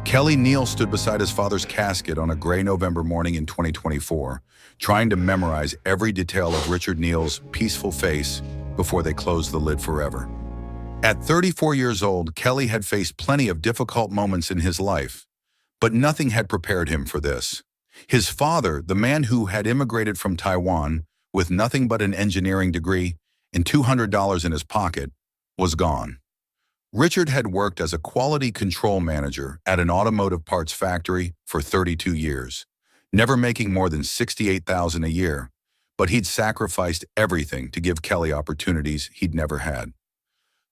Kelly Neal stood beside his father's casket on a gray November morning in 2024, trying to memorize every detail of Richard Neal's peaceful face before they closed the lid forever. At 34 years old, Kelly had faced plenty of difficult moments in his life, but nothing had prepared him for this. His father, the man who had immigrated from Taiwan with nothing but an engineering degree and $200 in his pocket, was gone. Richard had worked as a quality control manager at an automotive parts factory for 32 years, never making more than $68,000 a year, but he'd sacrificed everything to give Kelly opportunities he'd never had.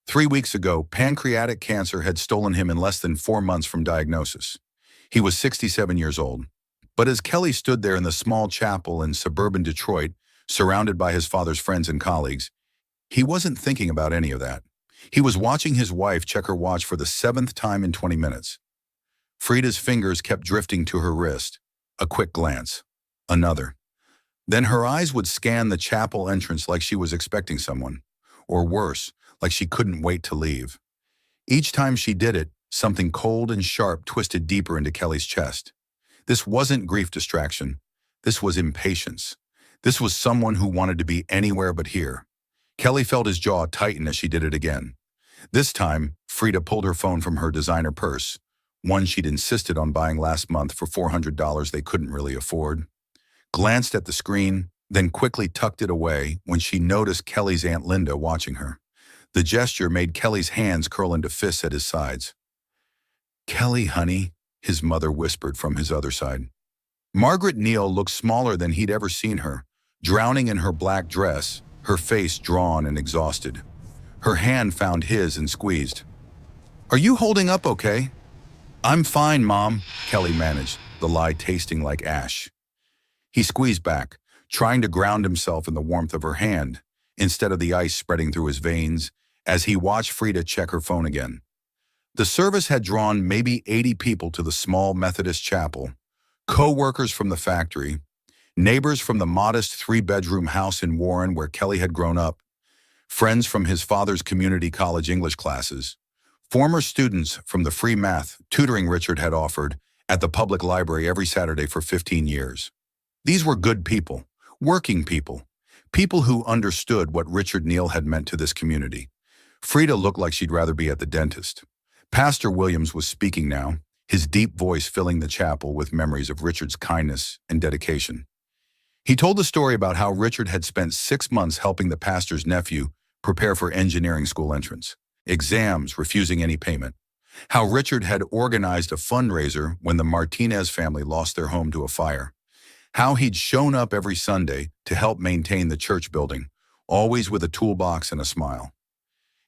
3 weeks ago, pancreatic cancer had stolen him in less than 4 months from diagnosis. He was 67 years old. But as Kelly stood there in the small chapel in suburban Detroit, surrounded by his father's friends and colleagues, he wasn't thinking about any of that. He was watching his wife check her watch for the 7th time in 20 minutes. Frida's fingers kept drifting to her wrist. A quick glance. Another. Then her eyes would scan the chapel entrance like she was expecting someone. Or worse, like she couldn't wait to leave. Each time she did it, something cold and sharp twisted deeper into Kelly's chest. This wasn't grief distraction. This was impatience. This was someone who wanted to be anywhere but here. Kelly felt his jaw tighten as she did it again. This time, Frida pulled her phone from her designer purse, one she'd insisted on buying last month for $400 they couldn't really afford, glanced at the screen, then quickly tucked it away when she noticed Kelly's Aunt Linda watching her. The gesture made Kelly's hands curl into fists at his sides. "Kelly, honey," his mother whispered from his other side. Margaret Neal looked smaller than he'd ever seen her, drowning in her black dress, her face drawn and exhausted. Her hand found his and squeezed. "Are you holding up okay?" "I'm fine, Mom," Kelly managed, the lie tasting like ash. He squeezed back, trying to ground himself in the warmth of her hand, instead of the ice spreading through his veins, as he watched Frida check her phone again. The service had drawn maybe 80 people to the small Methodist chapel, co-workers from the factory, neighbors from the modest 3-bedroom house in Warren where Kelly had grown up, friends from his father's community college English classes, former students from the free math tutoring Richard had offered at the public library every Saturday for 15 years. These were good people, working people, people who understood what Richard Neal had meant to this community. Frida looked like she'd rather be at the dentist. Pastor Williams was speaking now, his deep voice filling the chapel with memories of Richard's kindness and dedication. He told the story about how Richard had spent 6 months helping the pastor's nephew prepare for engineering school entrance, exams refusing any payment, how Richard had organized a fundraiser when the Martinez family lost their home to a fire, how he'd shown up every Sunday to help maintain the church building, always with a toolbox and a smile.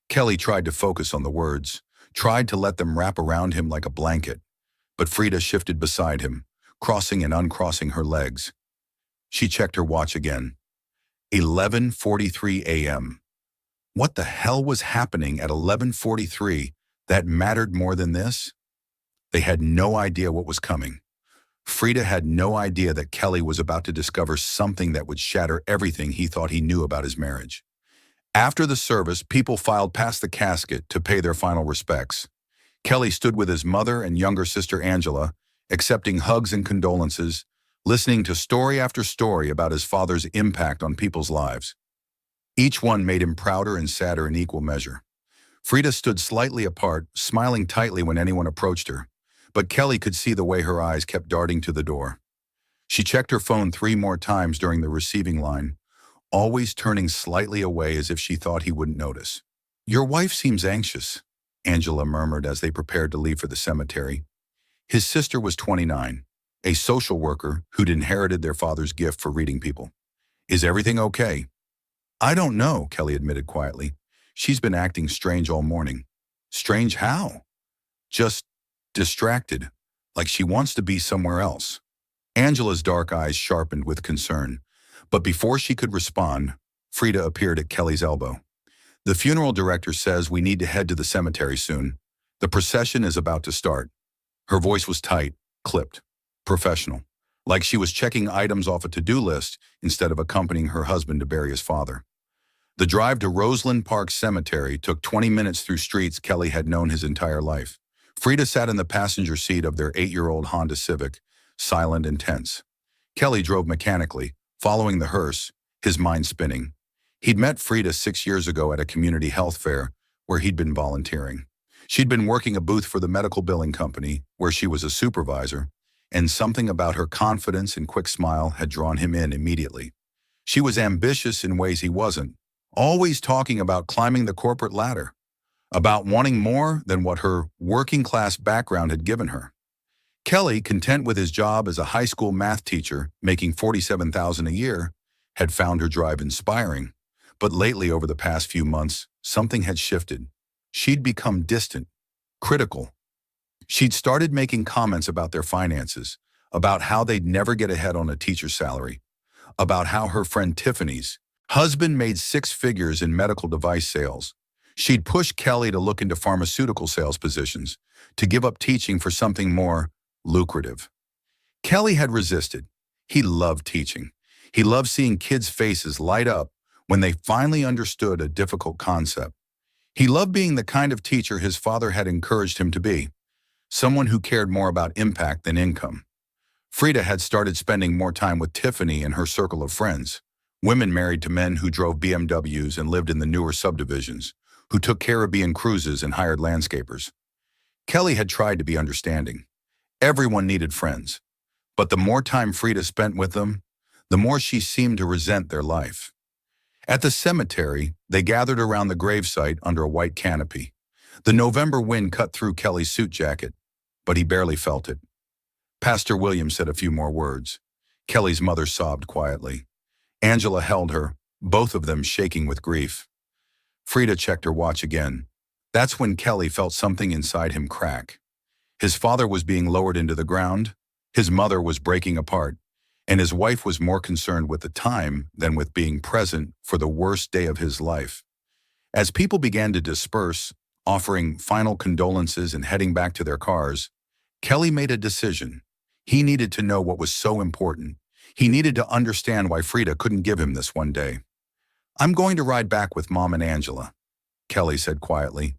Kelly tried to focus on the words, tried to let them wrap around him like a blanket, but Frida shifted beside him, crossing and uncrossing her legs. She checked her watch again. 11:43 a.m. What the hell was happening at 11:43 that mattered more than this? They had no idea what was coming. Frida had no idea that Kelly was about to discover something that would shatter everything he thought he knew about his marriage. After the service, people filed past the casket to pay their final respects. Kelly stood with his mother and younger sister Angela, accepting hugs and condolences, listening to story after story about his father's impact on people's lives. Each one made him prouder and sadder in equal measure. Frida stood slightly apart, smiling tightly when anyone approached her, but Kelly could see the way her eyes kept darting to the door. She checked her phone 3 more times during the receiving line, always turning slightly away as if she thought he wouldn't notice. "Your wife seems anxious," Angela murmured as they prepared to leave for the cemetery. His sister was 29, a social worker who'd inherited their father's gift for reading people. "Is everything okay?" "I don't know," Kelly admitted quietly. "She's been acting strange all morning." "Strange how?" "Just distracted, like she wants to be somewhere else." Angela's dark eyes sharpened with concern, but before she could respond, Frida appeared at Kelly's elbow. "The funeral director says we need to head to the cemetery soon. The procession is about to start." Her voice was tight, clipped, professional, like she was checking items off a to-do list instead of accompanying her husband to bury his father. The drive to Roseland Park Cemetery took 20 minutes through streets Kelly had known his entire life. Frida sat in the passenger seat of their 8-year-old Honda Civic, silent and tense. Kelly drove mechanically, following the hearse, his mind spinning. He'd met Frida 6 years ago at a community health fair where he'd been volunteering. She'd been working a booth for the medical billing company, where she was a supervisor, and something about her confidence and quick smile had drawn him in immediately. She was ambitious in ways he wasn't, always talking about climbing the corporate ladder, about wanting more than what her working-class background had given her. Kelly, content with his job as a high school math teacher, making $47,000 a year, had found her drive inspiring. But lately, over the past few months, something had shifted. She'd become distant, critical. She'd started making comments about their finances, about how they'd never get ahead on a teacher's salary, about how her friend Tiffany's husband made 6 figures in medical device sales. She'd pushed Kelly to look into pharmaceutical sales positions, to give up teaching for something more lucrative. Kelly had resisted. He loved teaching. He loved seeing kids' faces light up when they finally understood a difficult concept. He loved being the kind of teacher his father had encouraged him to be, someone who cared more about impact than income. Frida had started spending more time with Tiffany and her circle of friends, women married to men who drove BMWs and lived in the newer subdivisions, who took Caribbean cruises and hired landscapers. Kelly had tried to be understanding. Everyone needed friends, but the more time Frida spent with them, the more she seemed to resent their life. At the cemetery, they gathered around the gravesite under a white canopy. The November wind cut through Kelly's suit jacket, but he barely felt it. Pastor William said a few more words. Kelly's mother sobbed quietly. Angela held her, both of them shaking with grief. Frida checked her watch again. That's when Kelly felt something inside him crack. His father was being lowered into the ground, his mother was breaking apart, and his wife was more concerned with the time than with being present for the worst day of his life. As people began to disperse, offering final condolences and heading back to their cars, Kelly made a decision. He needed to know what was so important. He needed to understand why Frida couldn't give him this one day. "I'm going to ride back with Mom and Angela," Kelly said quietly.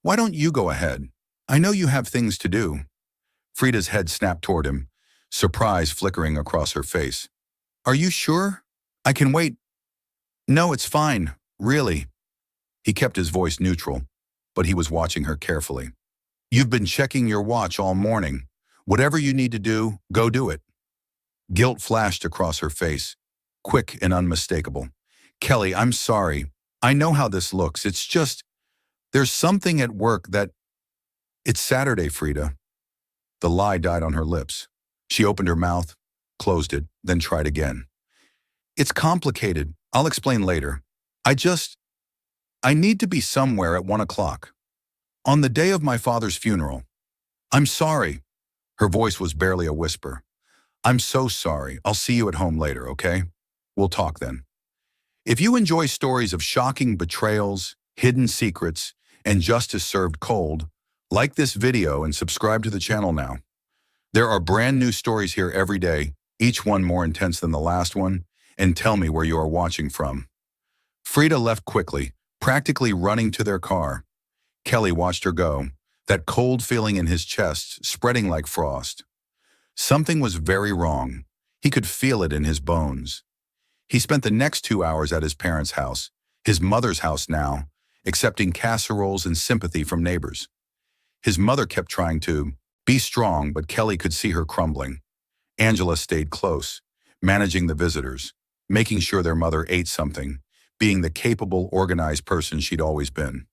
"Why don't you go ahead? I know you have things to do." Frida's head snapped toward him, surprise flickering across her face. "Are you sure? I can wait." "No, it's fine, really." He kept his voice neutral, but he was watching her carefully. "You've been checking your watch all morning. Whatever you need to do, go do it." Guilt flashed across her face, quick and unmistakable. "Kelly, I'm sorry. I know how this looks. It's just, there's something at work that—" "It's Saturday, Frida." The lie died on her lips. She opened her mouth, closed it, then tried again. "It's complicated. I'll explain later. I need to be somewhere at 1 o'clock. On the day of my father's funeral. I'm sorry." Her voice was barely a whisper. "I'm so sorry. I'll see you at home later, okay? We'll talk then." If you enjoy stories of shocking betrayals, hidden secrets, and justice served cold, like this video and subscribe to the channel now. There are brand new stories here every day, each one more intense than the last one, and tell me where you are watching from. Frida left quickly, practically running to their car. Kelly watched her go, that cold feeling in his chest spreading like frost. Something was very wrong. He could feel it in his bones. He spent the next 2 hours at his parents' house, his mother's house now, accepting casseroles and sympathy from neighbors. His mother kept trying to be strong, but Kelly could see her crumbling. Angela stayed close, managing the visitors, making sure their mother ate something, being the capable, organized person she'd always been.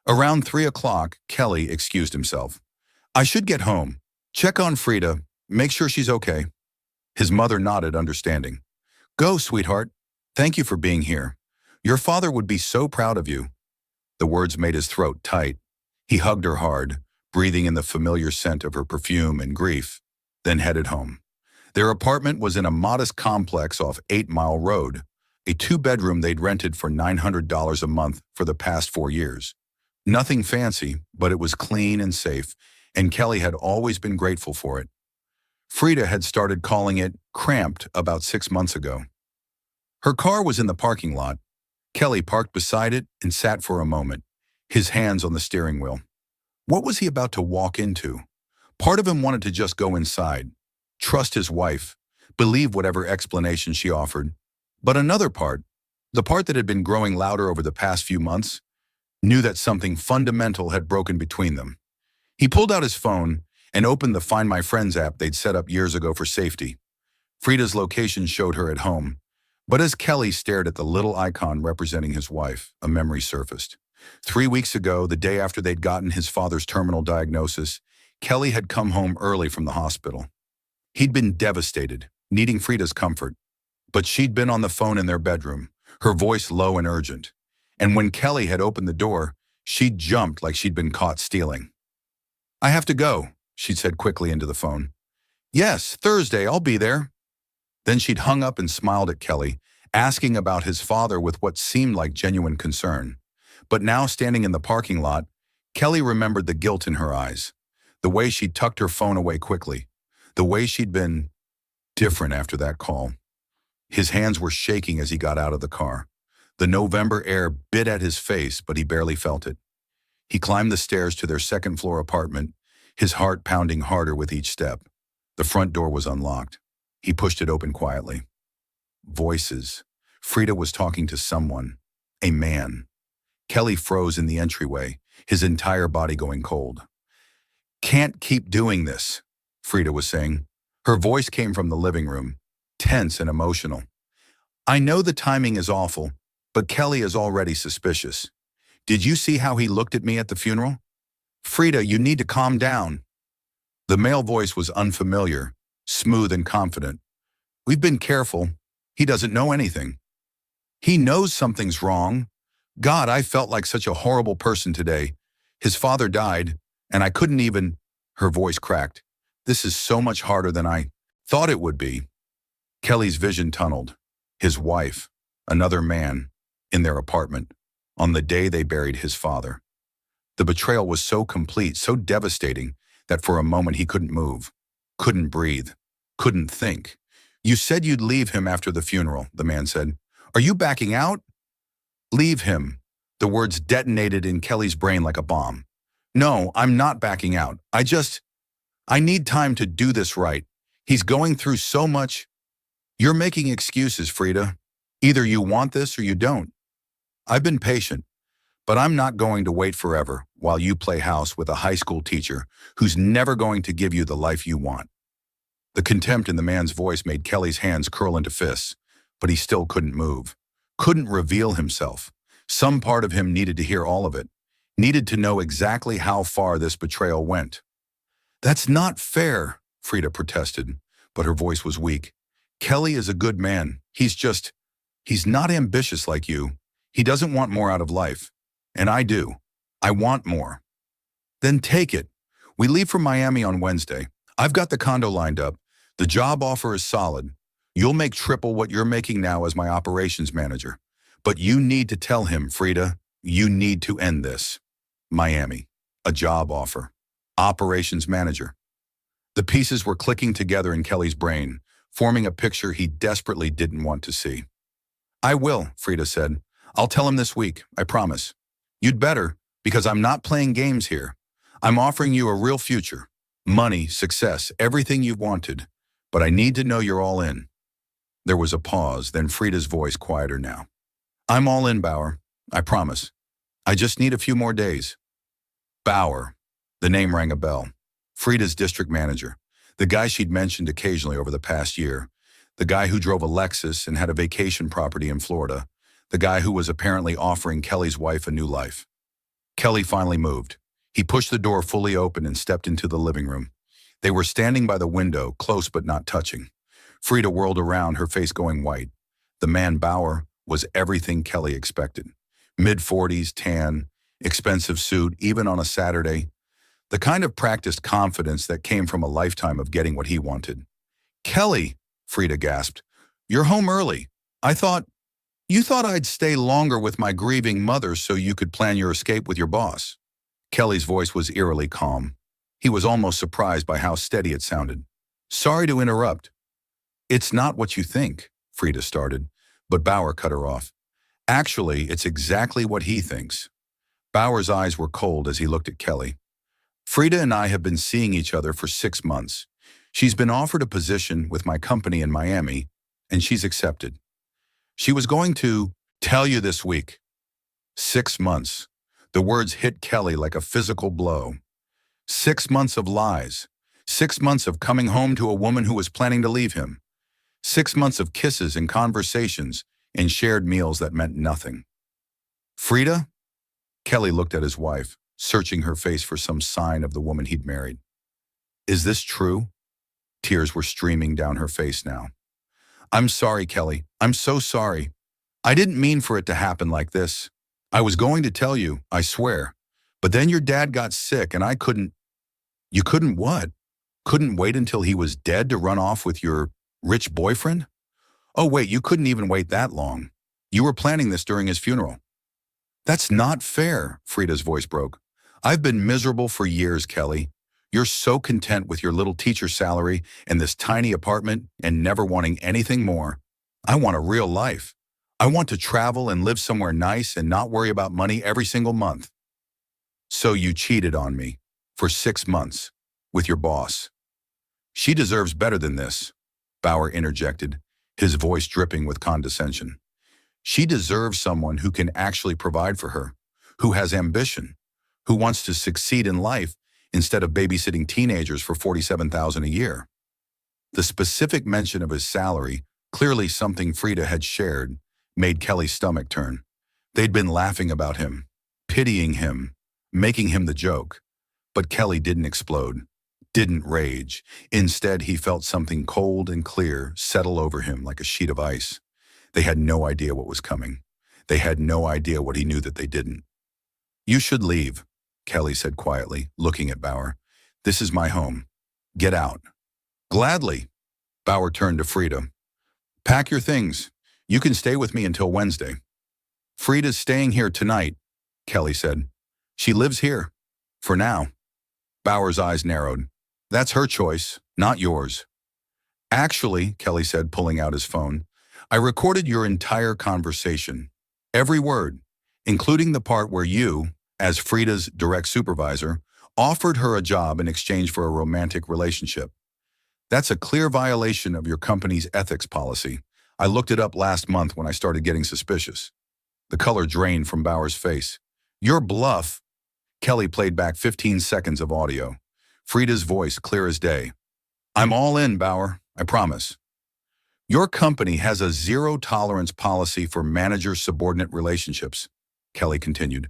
Around 3 o'clock, Kelly excused himself. "I should get home. Check on Frida. Make sure she's okay." His mother nodded, understanding. "Go, sweetheart. Thank you for being here. Your father would be so proud of you." The words made his throat tight. He hugged her hard, breathing in the familiar scent of her perfume and grief, then headed home. Their apartment was in a modest complex off 8 Mile Road, a 2-bedroom they'd rented for $900 a month for the past 4 years. Nothing fancy, but it was clean and safe, and Kelly had always been grateful for it. Frida had started calling it cramped about 6 months ago. Her car was in the parking lot. Kelly parked beside it and sat for a moment, his hands on the steering wheel. What was he about to walk into? Part of him wanted to just go inside, trust his wife, believe whatever explanation she offered. But another part, the part that had been growing louder over the past few months, knew that something fundamental had broken between them. He pulled out his phone and opened the Find My Friends app they'd set up years ago for safety. Frida's location showed her at home, but as Kelly stared at the little icon representing his wife, a memory surfaced. 3 weeks ago, the day after they'd gotten his father's terminal diagnosis, Kelly had come home early from the hospital. He'd been devastated, needing Frida's comfort, but she'd been on the phone in their bedroom, her voice low and urgent. And when Kelly had opened the door, she'd jumped like she'd been caught stealing. "I have to go," she'd said quickly into the phone. "Yes, Thursday, I'll be there." Then she'd hung up and smiled at Kelly, asking about his father with what seemed like genuine concern. But now, standing in the parking lot, Kelly remembered the guilt in her eyes, the way she'd tucked her phone away quickly, the way she'd been different after that call. His hands were shaking as he got out of the car. The November air bit at his face, but he barely felt it. He climbed the stairs to their second-floor apartment, his heart pounding harder with each step. The front door was unlocked. He pushed it open quietly. Voices. Frida was talking to someone. A man. Kelly froze in the entryway, his entire body going cold. "Can't keep doing this," Frida was saying. Her voice came from the living room, tense and emotional. "I know the timing is awful, but Kelly is already suspicious. Did you see how he looked at me at the funeral? Frida, you need to calm down." The male voice was unfamiliar, smooth and confident. "We've been careful. He doesn't know anything." "He knows something's wrong. God, I felt like such a horrible person today. His father died, and I couldn't even—" Her voice cracked. "This is so much harder than I thought it would be." Kelly's vision tunneled. His wife, another man, in their apartment, on the day they buried his father. The betrayal was so complete, so devastating, that for a moment he couldn't move, couldn't breathe, couldn't think. "You said you'd leave him after the funeral," the man said. "Are you backing out?" "Leave him." The words detonated in Kelly's brain like a bomb. "No, I'm not backing out. I need time to do this right. He's going through so much." "You're making excuses, Frida. Either you want this or you don't. I've been patient, but I'm not going to wait forever while you play house with a high school teacher who's never going to give you the life you want." The contempt in the man's voice made Kelly's hands curl into fists, but he still couldn't move, couldn't reveal himself. Some part of him needed to hear all of it, needed to know exactly how far this betrayal went. "That's not fair," Frida protested, but her voice was weak. "Kelly is a good man. He's not ambitious like you. He doesn't want more out of life. And I do. I want more." "Then take it. We leave for Miami on Wednesday. I've got the condo lined up. The job offer is solid. You'll make triple what you're making now as my operations manager. But you need to tell him, Frida, you need to end this." Miami. A job offer. Operations manager. The pieces were clicking together in Kelly's brain, forming a picture he desperately didn't want to see. "I will," Frida said. "I'll tell him this week, I promise. You'd better, because I'm not playing games here. I'm offering you a real future. Money, success, everything you've wanted. But I need to know you're all in." There was a pause, then Frida's voice quieter now. "I'm all in, Bauer. I promise. I just need a few more days." Bauer. The name rang a bell. Frida's district manager. The guy she'd mentioned occasionally over the past year. The guy who drove a Lexus and had a vacation property in Florida. The guy who was apparently offering Kelly's wife a new life. Kelly finally moved. He pushed the door fully open and stepped into the living room. They were standing by the window, close but not touching. Frida whirled around, her face going white. The man Bauer was everything Kelly expected. Mid-40s, tan, expensive suit, even on a Saturday. The kind of practiced confidence that came from a lifetime of getting what he wanted. "Kelly," Frida gasped, "you're home early. You thought I'd stay longer with my grieving mother so you could plan your escape with your boss." Kelly's voice was eerily calm. He was almost surprised by how steady it sounded. "Sorry to interrupt." "It's not what you think," Frida started, but Bauer cut her off. "Actually, it's exactly what he thinks." Bauer's eyes were cold as he looked at Kelly. Frida and I have been seeing each other for 6 months. She's been offered a position with my company in Miami, and she's accepted. She was going to tell you this week. 6 months. The words hit Kelly like a physical blow. 6 months of lies. 6 months of coming home to a woman who was planning to leave him. 6 months of kisses and conversations and shared meals that meant nothing. Frida? Kelly looked at his wife, searching her face for some sign of the woman he'd married. Is this true? Tears were streaming down her face now. I'm sorry, Kelly. I'm so sorry. I didn't mean for it to happen like this. I was going to tell you, I swear. But then your dad got sick and I couldn't. You couldn't what? Couldn't wait until he was dead to run off with your rich boyfriend? Oh wait, you couldn't even wait that long. You were planning this during his funeral. That's not fair, Frida's voice broke. I've been miserable for years, Kelly. You're so content with your little teacher salary and this tiny apartment and never wanting anything more. I want a real life. I want to travel and live somewhere nice and not worry about money every single month. So you cheated on me for 6 months with your boss. She deserves better than this, Bauer interjected, his voice dripping with condescension. She deserves someone who can actually provide for her, who has ambition, who wants to succeed in life instead of babysitting teenagers for $47,000 a year. The specific mention of his salary, clearly something Frida had shared, made Kelly's stomach turn. They'd been laughing about him, pitying him, making him the joke. But Kelly didn't explode, didn't rage. Instead, he felt something cold and clear settle over him like a sheet of ice. They had no idea what was coming. They had no idea what he knew that they didn't. You should leave, Kelly said quietly, looking at Bauer. This is my home. Get out. Gladly. Bauer turned to Frida. Pack your things. You can stay with me until Wednesday. Frida's staying here tonight, Kelly said. She lives here. For now. Bauer's eyes narrowed. That's her choice, not yours. Actually, Kelly said, pulling out his phone, I recorded your entire conversation. Every word, including the part where you, as Frida's direct supervisor, offered her a job in exchange for a romantic relationship. That's a clear violation of your company's ethics policy. I looked it up last month when I started getting suspicious. The color drained from Bauer's face. Your bluff. Kelly played back 15 seconds of audio. Frida's voice clear as day. I'm all in, Bauer, I promise. Your company has a zero-tolerance policy for manager-subordinate relationships, Kelly continued,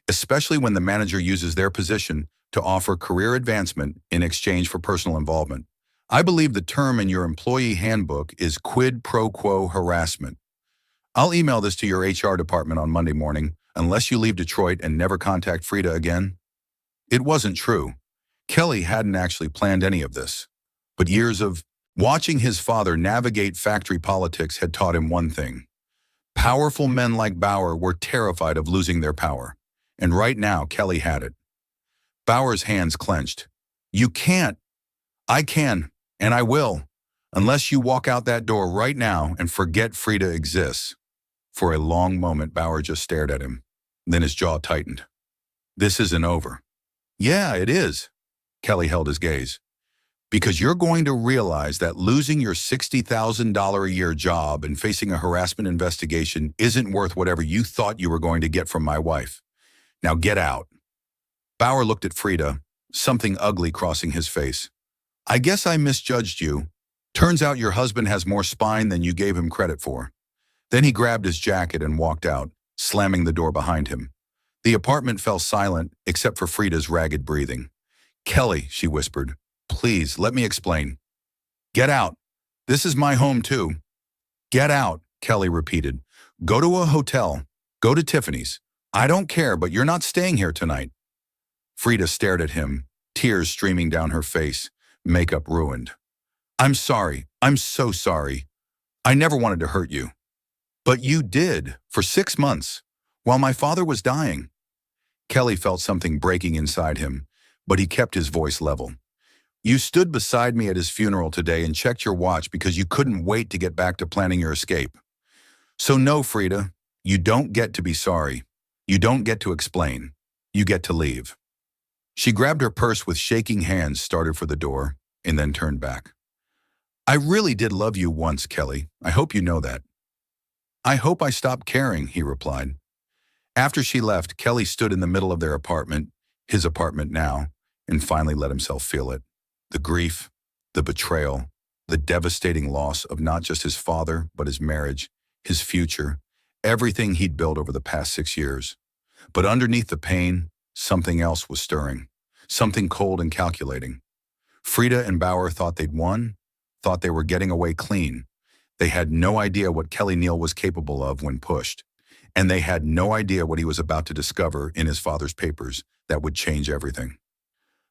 especially when the manager uses their position to offer career advancement in exchange for personal involvement. I believe the term in your employee handbook is quid pro quo harassment. I'll email this to your HR department on Monday morning, unless you leave Detroit and never contact Frida again. It wasn't true. Kelly hadn't actually planned any of this. But years of watching his father navigate factory politics had taught him one thing. Powerful men like Bauer were terrified of losing their power. And right now, Kelly had it. Bauer's hands clenched. You can't. I can, and I will, unless you walk out that door right now and forget Frida exists. For a long moment, Bauer just stared at him. Then his jaw tightened. This isn't over. Yeah, it is. Kelly held his gaze. Because you're going to realize that losing your $60,000 a year job and facing a harassment investigation isn't worth whatever you thought you were going to get from my wife. Now get out. Bauer looked at Frida, something ugly crossing his face. I guess I misjudged you. Turns out your husband has more spine than you gave him credit for. Then he grabbed his jacket and walked out, slamming the door behind him. The apartment fell silent except for Frida's ragged breathing. Kelly, she whispered, please, let me explain. Get out. This is my home too. Get out, Kelly repeated. Go to a hotel. Go to Tiffany's. I don't care, but you're not staying here tonight. Frida stared at him, tears streaming down her face, makeup ruined. I'm sorry. I'm so sorry. I never wanted to hurt you. But you did, for 6 months, while my father was dying. Kelly felt something breaking inside him, but he kept his voice level. You stood beside me at his funeral today and checked your watch because you couldn't wait to get back to planning your escape. So no, Frida, you don't get to be sorry. You don't get to explain. You get to leave. She grabbed her purse with shaking hands, started for the door, and then turned back. I really did love you once, Kelly. I hope you know that. I hope I stopped caring, he replied. After she left, Kelly stood in the middle of their apartment, his apartment now, and finally let himself feel it. The grief, the betrayal, the devastating loss of not just his father, but his marriage, his future, everything he'd built over the past 6 years. But underneath the pain, something else was stirring, something cold and calculating. Frida and Bauer thought they'd won, thought they were getting away clean. They had no idea what Kelly Neal was capable of when pushed, and they had no idea what he was about to discover in his father's papers that would change everything.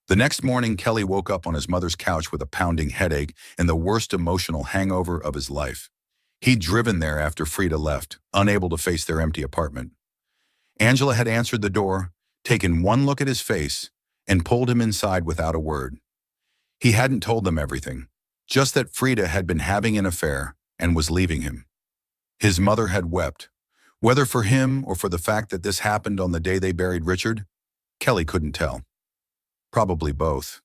The next morning, Kelly woke up on his mother's couch with a pounding headache and the worst emotional hangover of his life. He'd driven there after Frida left, unable to face their empty apartment. Angela had answered the door, taken one look at his face, and pulled him inside without a word. He hadn't told them everything, just that Frida had been having an affair and was leaving him. His mother had wept. Whether for him or for the fact that this happened on the day they buried Richard, Kelly couldn't tell. Probably both.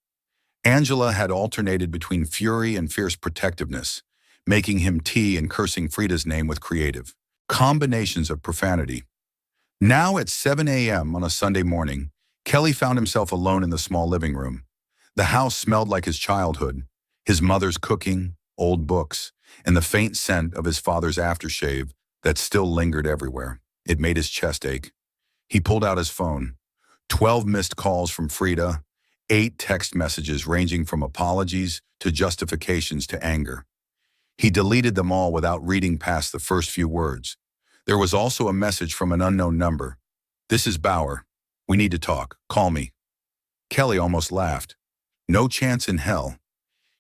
Angela had alternated between fury and fierce protectiveness, making him tea and cursing Frida's name with creative combinations of profanity. Now at 7 a.m. on a Sunday morning, Kelly found himself alone in the small living room. The house smelled like his childhood, his mother's cooking, old books, and the faint scent of his father's aftershave that still lingered everywhere. It made his chest ache. He pulled out his phone. 12 missed calls from Frida, 8 text messages ranging from apologies to justifications to anger. He deleted them all without reading past the first few words. There was also a message from an unknown number. This is Bauer. We need to talk. Call me. Kelly almost laughed. No chance in hell.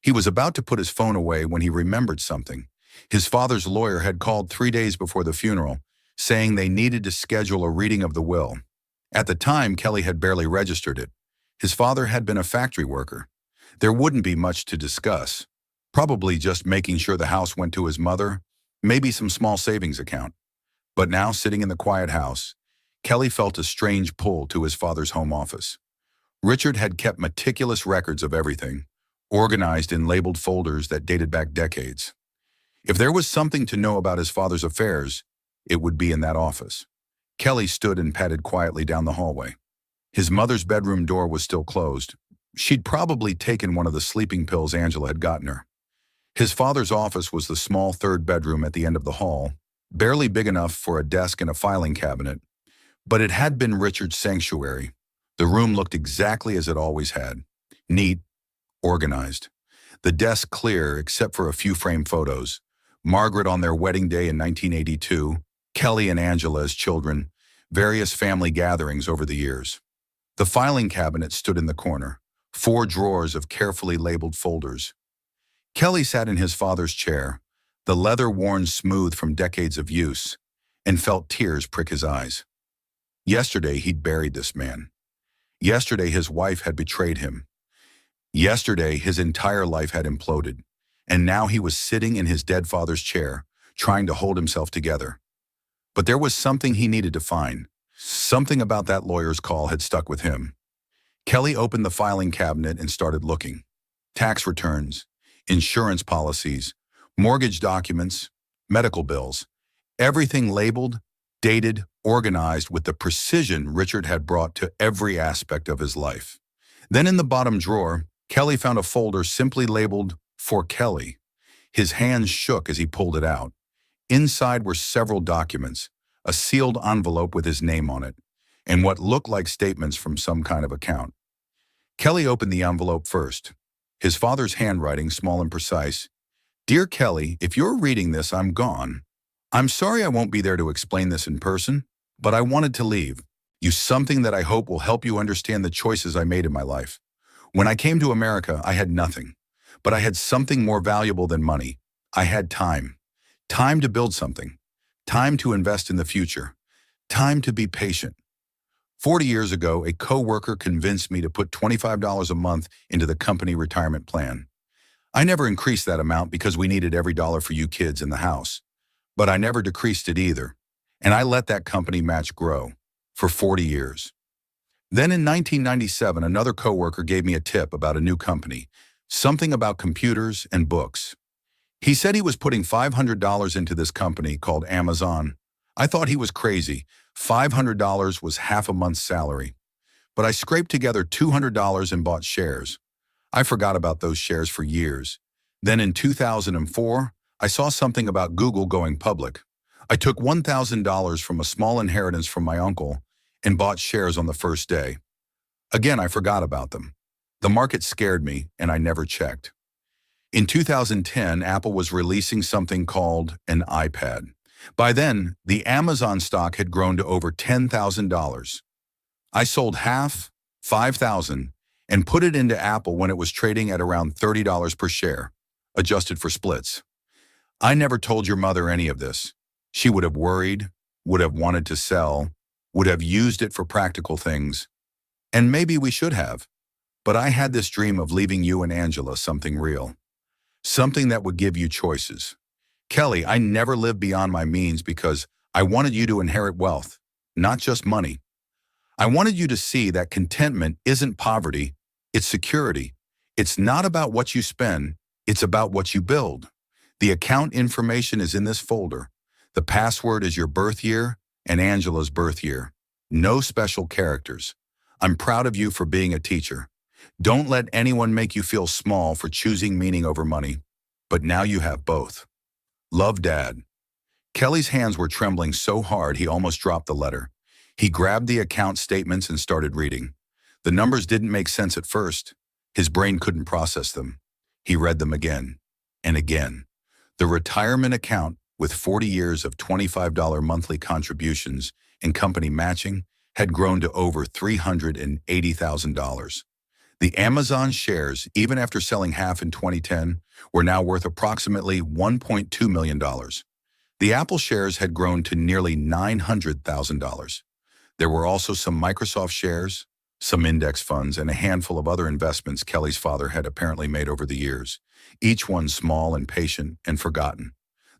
He was about to put his phone away when he remembered something. His father's lawyer had called 3 days before the funeral, saying they needed to schedule a reading of the will. At the time, Kelly had barely registered it. His father had been a factory worker. There wouldn't be much to discuss. Probably just making sure the house went to his mother, maybe some small savings account. But now, sitting in the quiet house, Kelly felt a strange pull to his father's home office. Richard had kept meticulous records of everything, organized in labeled folders that dated back decades. If there was something to know about his father's affairs, it would be in that office. Kelly stood and padded quietly down the hallway. His mother's bedroom door was still closed. She'd probably taken one of the sleeping pills Angela had gotten her. His father's office was the small third bedroom at the end of the hall, barely big enough for a desk and a filing cabinet, but it had been Richard's sanctuary. The room looked exactly as it always had, neat, organized. The desk clear except for a few framed photos. Margaret on their wedding day in 1982, Kelly and Angela as children, various family gatherings over the years. The filing cabinet stood in the corner, 4 drawers of carefully labeled folders. Kelly sat in his father's chair, the leather worn smooth from decades of use, and felt tears prick his eyes. Yesterday he'd buried this man. Yesterday his wife had betrayed him. Yesterday his entire life had imploded, and now he was sitting in his dead father's chair, trying to hold himself together. But there was something he needed to find. Something about that lawyer's call had stuck with him. Kelly opened the filing cabinet and started looking. Tax returns, insurance policies, mortgage documents, medical bills, everything labeled, dated, organized with the precision Richard had brought to every aspect of his life. Then in the bottom drawer, Kelly found a folder simply labeled, "For Kelly." His hands shook as he pulled it out. Inside were several documents, a sealed envelope with his name on it, and what looked like statements from some kind of account. Kelly opened the envelope first. His father's handwriting, small and precise. "Dear Kelly, if you're reading this, I'm gone. I'm sorry I won't be there to explain this in person, but I wanted to leave you something that I hope will help you understand the choices I made in my life. When I came to America, I had nothing, but I had something more valuable than money. I had time. Time to build something. Time to invest in the future. Time to be patient. 40 years ago, a coworker convinced me to put $25 a month into the company retirement plan. I never increased that amount because we needed every dollar for you kids in the house. But I never decreased it either, and I let that company match grow for 40 years. Then in 1997, another coworker gave me a tip about a new company, something about computers and books. He said he was putting $500 into this company called Amazon. I thought he was crazy. $500 was half a month's salary. But I scraped together $200 and bought shares. I forgot about those shares for years. Then in 2004, I saw something about Google going public. I took $1,000 from a small inheritance from my uncle and bought shares on the first day. Again, I forgot about them. The market scared me, and I never checked. In 2010, Apple was releasing something called an iPad. By then, the Amazon stock had grown to over $10,000. I sold half, $5,000, and put it into Apple when it was trading at around $30 per share, adjusted for splits. I never told your mother any of this. She would have worried, would have wanted to sell, would have used it for practical things. And maybe we should have. But I had this dream of leaving you and Angela something real. Something that would give you choices. Kelly, I never lived beyond my means because I wanted you to inherit wealth, not just money. I wanted you to see that contentment isn't poverty, it's security. It's not about what you spend, it's about what you build. The account information is in this folder. The password is your birth year and Angela's birth year. No special characters. I'm proud of you for being a teacher. Don't let anyone make you feel small for choosing meaning over money. But now you have both. Love, Dad. Kelly's hands were trembling so hard he almost dropped the letter. He grabbed the account statements and started reading. The numbers didn't make sense at first. His brain couldn't process them. He read them again and again. The retirement account with 40 years of $25 monthly contributions and company matching had grown to over $380,000. The Amazon shares, even after selling half in 2010, were now worth approximately $1.2 million. The Apple shares had grown to nearly $900,000. There were also some Microsoft shares, some index funds, and a handful of other investments Kelly's father had apparently made over the years, each one small and patient and forgotten.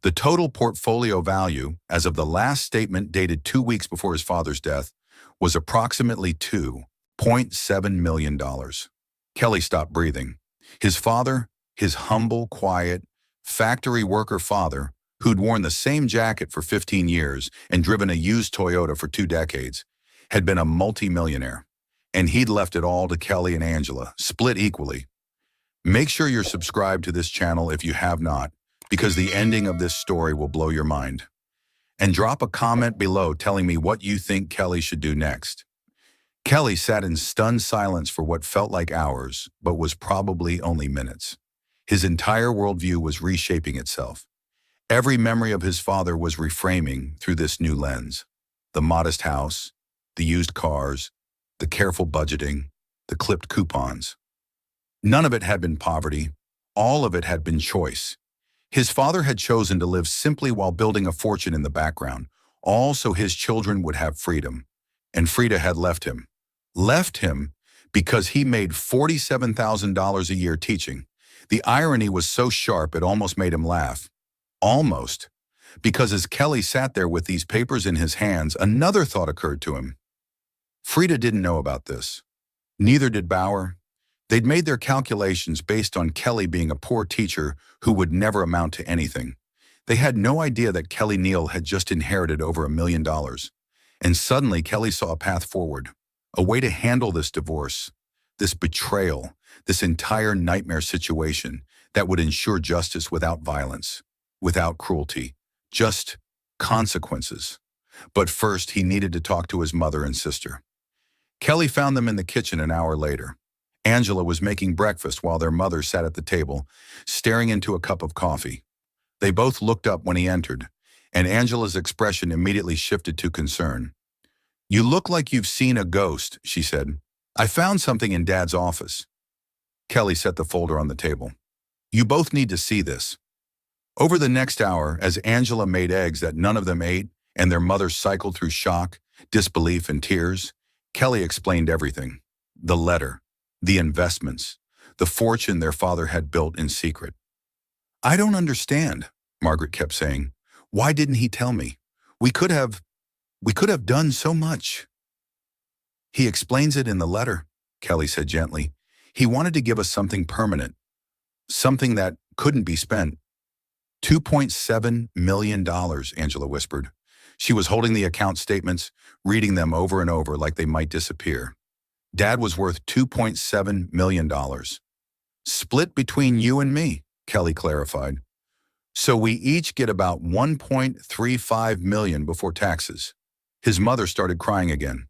The total portfolio value, as of the last statement dated 2 weeks before his father's death, was approximately $2.7 million. Kelly stopped breathing. His father, his humble, quiet, factory worker father, who'd worn the same jacket for 15 years and driven a used Toyota for 2 decades, had been a multi-millionaire. And he'd left it all to Kelly and Angela, split equally. Make sure you're subscribed to this channel if you have not, because the ending of this story will blow your mind. And drop a comment below telling me what you think Kelly should do next. Kelly sat in stunned silence for what felt like hours, but was probably only minutes. His entire worldview was reshaping itself. Every memory of his father was reframing through this new lens. The modest house, the used cars, the careful budgeting, the clipped coupons. None of it had been poverty. All of it had been choice. His father had chosen to live simply while building a fortune in the background, all so his children would have freedom. And Frida had left him. Left him because he made $47,000 a year teaching. The irony was so sharp it almost made him laugh. Almost. Because as Kelly sat there with these papers in his hands, another thought occurred to him. Frida didn't know about this. Neither did Bauer. They'd made their calculations based on Kelly being a poor teacher who would never amount to anything. They had no idea that Kelly Neal had just inherited over $1 million. And suddenly Kelly saw a path forward, a way to handle this divorce, this betrayal, this entire nightmare situation that would ensure justice without violence, without cruelty, just consequences. But first, he needed to talk to his mother and sister. Kelly found them in the kitchen an hour later. Angela was making breakfast while their mother sat at the table, staring into a cup of coffee. They both looked up when he entered, and Angela's expression immediately shifted to concern. "You look like you've seen a ghost," she said. "I found something in Dad's office." Kelly set the folder on the table. "You both need to see this." Over the next hour, as Angela made eggs that none of them ate, and their mother cycled through shock, disbelief, and tears, Kelly explained everything. The letter, the investments, the fortune their father had built in secret. "I don't understand," Margaret kept saying. "Why didn't he tell me? We could have done so much." He explains it in the letter, Kelly said gently. He wanted to give us something permanent, something that couldn't be spent. $2.7 million, Angela whispered. She was holding the account statements, reading them over and over like they might disappear. Dad was worth $2.7 million. Split between you and me, Kelly clarified. So we each get about $1.35 million before taxes. His mother started crying again.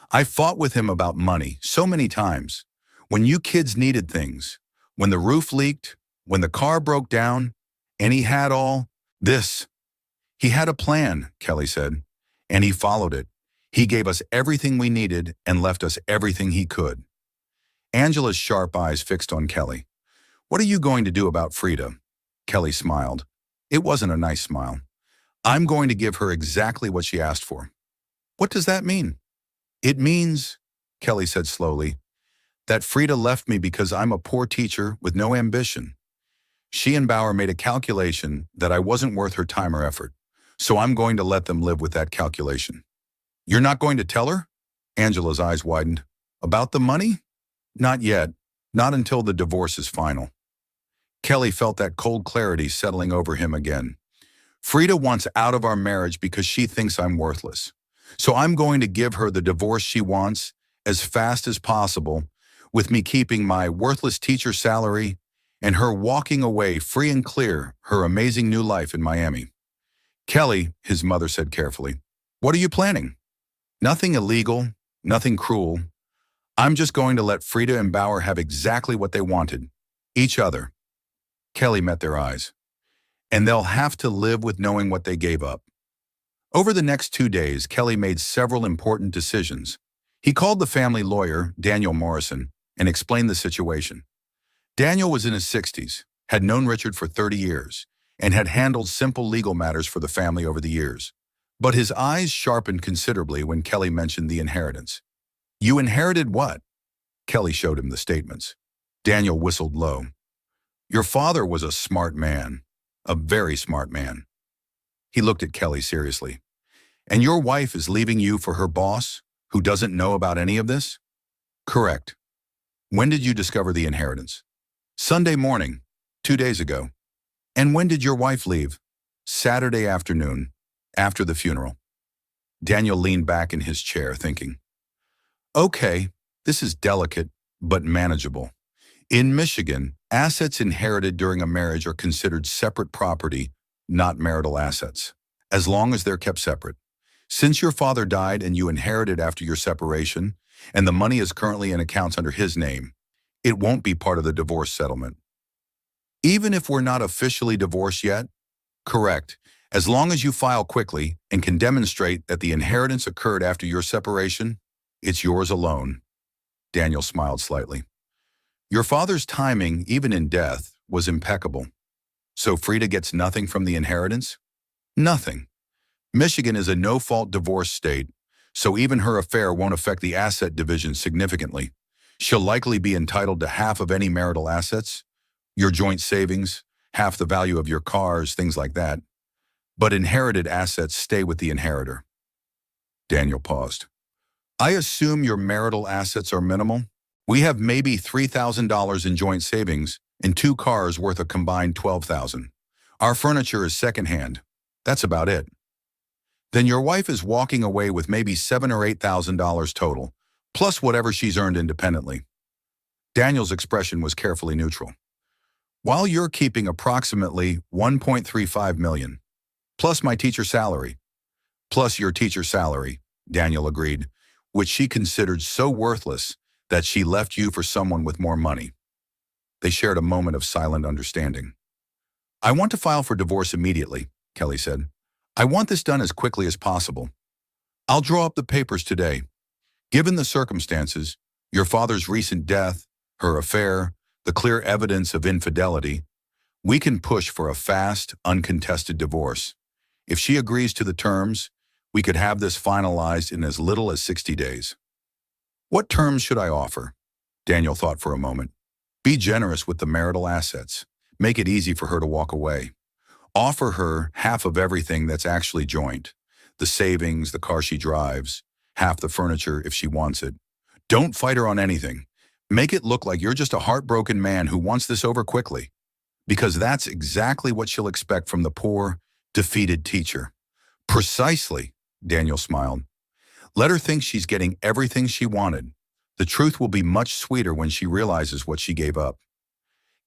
I fought with him about money so many times. When you kids needed things, when the roof leaked, when the car broke down, and he had all this. He had a plan, Kelly said, and he followed it. He gave us everything we needed and left us everything he could. Angela's sharp eyes fixed on Kelly. What are you going to do about Frida? Kelly smiled. It wasn't a nice smile. I'm going to give her exactly what she asked for. What does that mean? It means, Kelly said slowly, that Frida left me because I'm a poor teacher with no ambition. She and Bauer made a calculation that I wasn't worth her time or effort, so I'm going to let them live with that calculation. You're not going to tell her? Angela's eyes widened. About the money? Not yet. Not until the divorce is final. Kelly felt that cold clarity settling over him again. Frida wants out of our marriage because she thinks I'm worthless. So I'm going to give her the divorce she wants as fast as possible, with me keeping my worthless teacher salary and her walking away free and clear her amazing new life in Miami. Kelly, his mother said carefully, what are you planning? Nothing illegal, nothing cruel. I'm just going to let Frida and Bauer have exactly what they wanted, each other. Kelly met their eyes. And they'll have to live with knowing what they gave up. Over the next 2 days, Kelly made several important decisions. He called the family lawyer, Daniel Morrison, and explained the situation. Daniel was in his 60s, had known Richard for 30 years, and had handled simple legal matters for the family over the years. But his eyes sharpened considerably when Kelly mentioned the inheritance. You inherited what? Kelly showed him the statements. Daniel whistled low. Your father was a smart man, a very smart man. He looked at Kelly seriously. And your wife is leaving you for her boss, who doesn't know about any of this? Correct. When did you discover the inheritance? Sunday morning, 2 days ago. And when did your wife leave? Saturday afternoon, after the funeral. Daniel leaned back in his chair, thinking. Okay, this is delicate, but manageable. In Michigan, assets inherited during a marriage are considered separate property, not marital assets, as long as they're kept separate. Since your father died and you inherited after your separation, and the money is currently in accounts under his name, it won't be part of the divorce settlement. Even if we're not officially divorced yet? Correct, as long as you file quickly and can demonstrate that the inheritance occurred after your separation, it's yours alone. Daniel smiled slightly. Your father's timing, even in death, was impeccable. So Frida gets nothing from the inheritance? Nothing. Michigan is a no-fault divorce state, so even her affair won't affect the asset division significantly. She'll likely be entitled to half of any marital assets, your joint savings, half the value of your cars, things like that. But inherited assets stay with the inheritor. Daniel paused. I assume your marital assets are minimal? We have maybe $3,000 in joint savings and 2 cars worth a combined $12,000. Our furniture is secondhand. That's about it. Then your wife is walking away with maybe $7,000 or $8,000 total, plus whatever she's earned independently. Daniel's expression was carefully neutral. While you're keeping approximately $1.35 million, plus my teacher salary, plus your teacher salary, Daniel agreed, which she considered so worthless that she left you for someone with more money. They shared a moment of silent understanding. I want to file for divorce immediately, Kelly said. I want this done as quickly as possible. I'll draw up the papers today. Given the circumstances, your father's recent death, her affair, the clear evidence of infidelity, we can push for a fast, uncontested divorce. If she agrees to the terms, we could have this finalized in as little as 60 days. What terms should I offer? Daniel thought for a moment. Be generous with the marital assets. Make it easy for her to walk away. Offer her half of everything that's actually joint. The savings, the car she drives, half the furniture if she wants it, Don't fight her on anything. Make it look like you're just a heartbroken man who wants this over quickly, because that's exactly what she'll expect from the poor, defeated teacher. Precisely, Daniel smiled. Let her think she's getting everything she wanted. The truth will be much sweeter when she realizes what she gave up.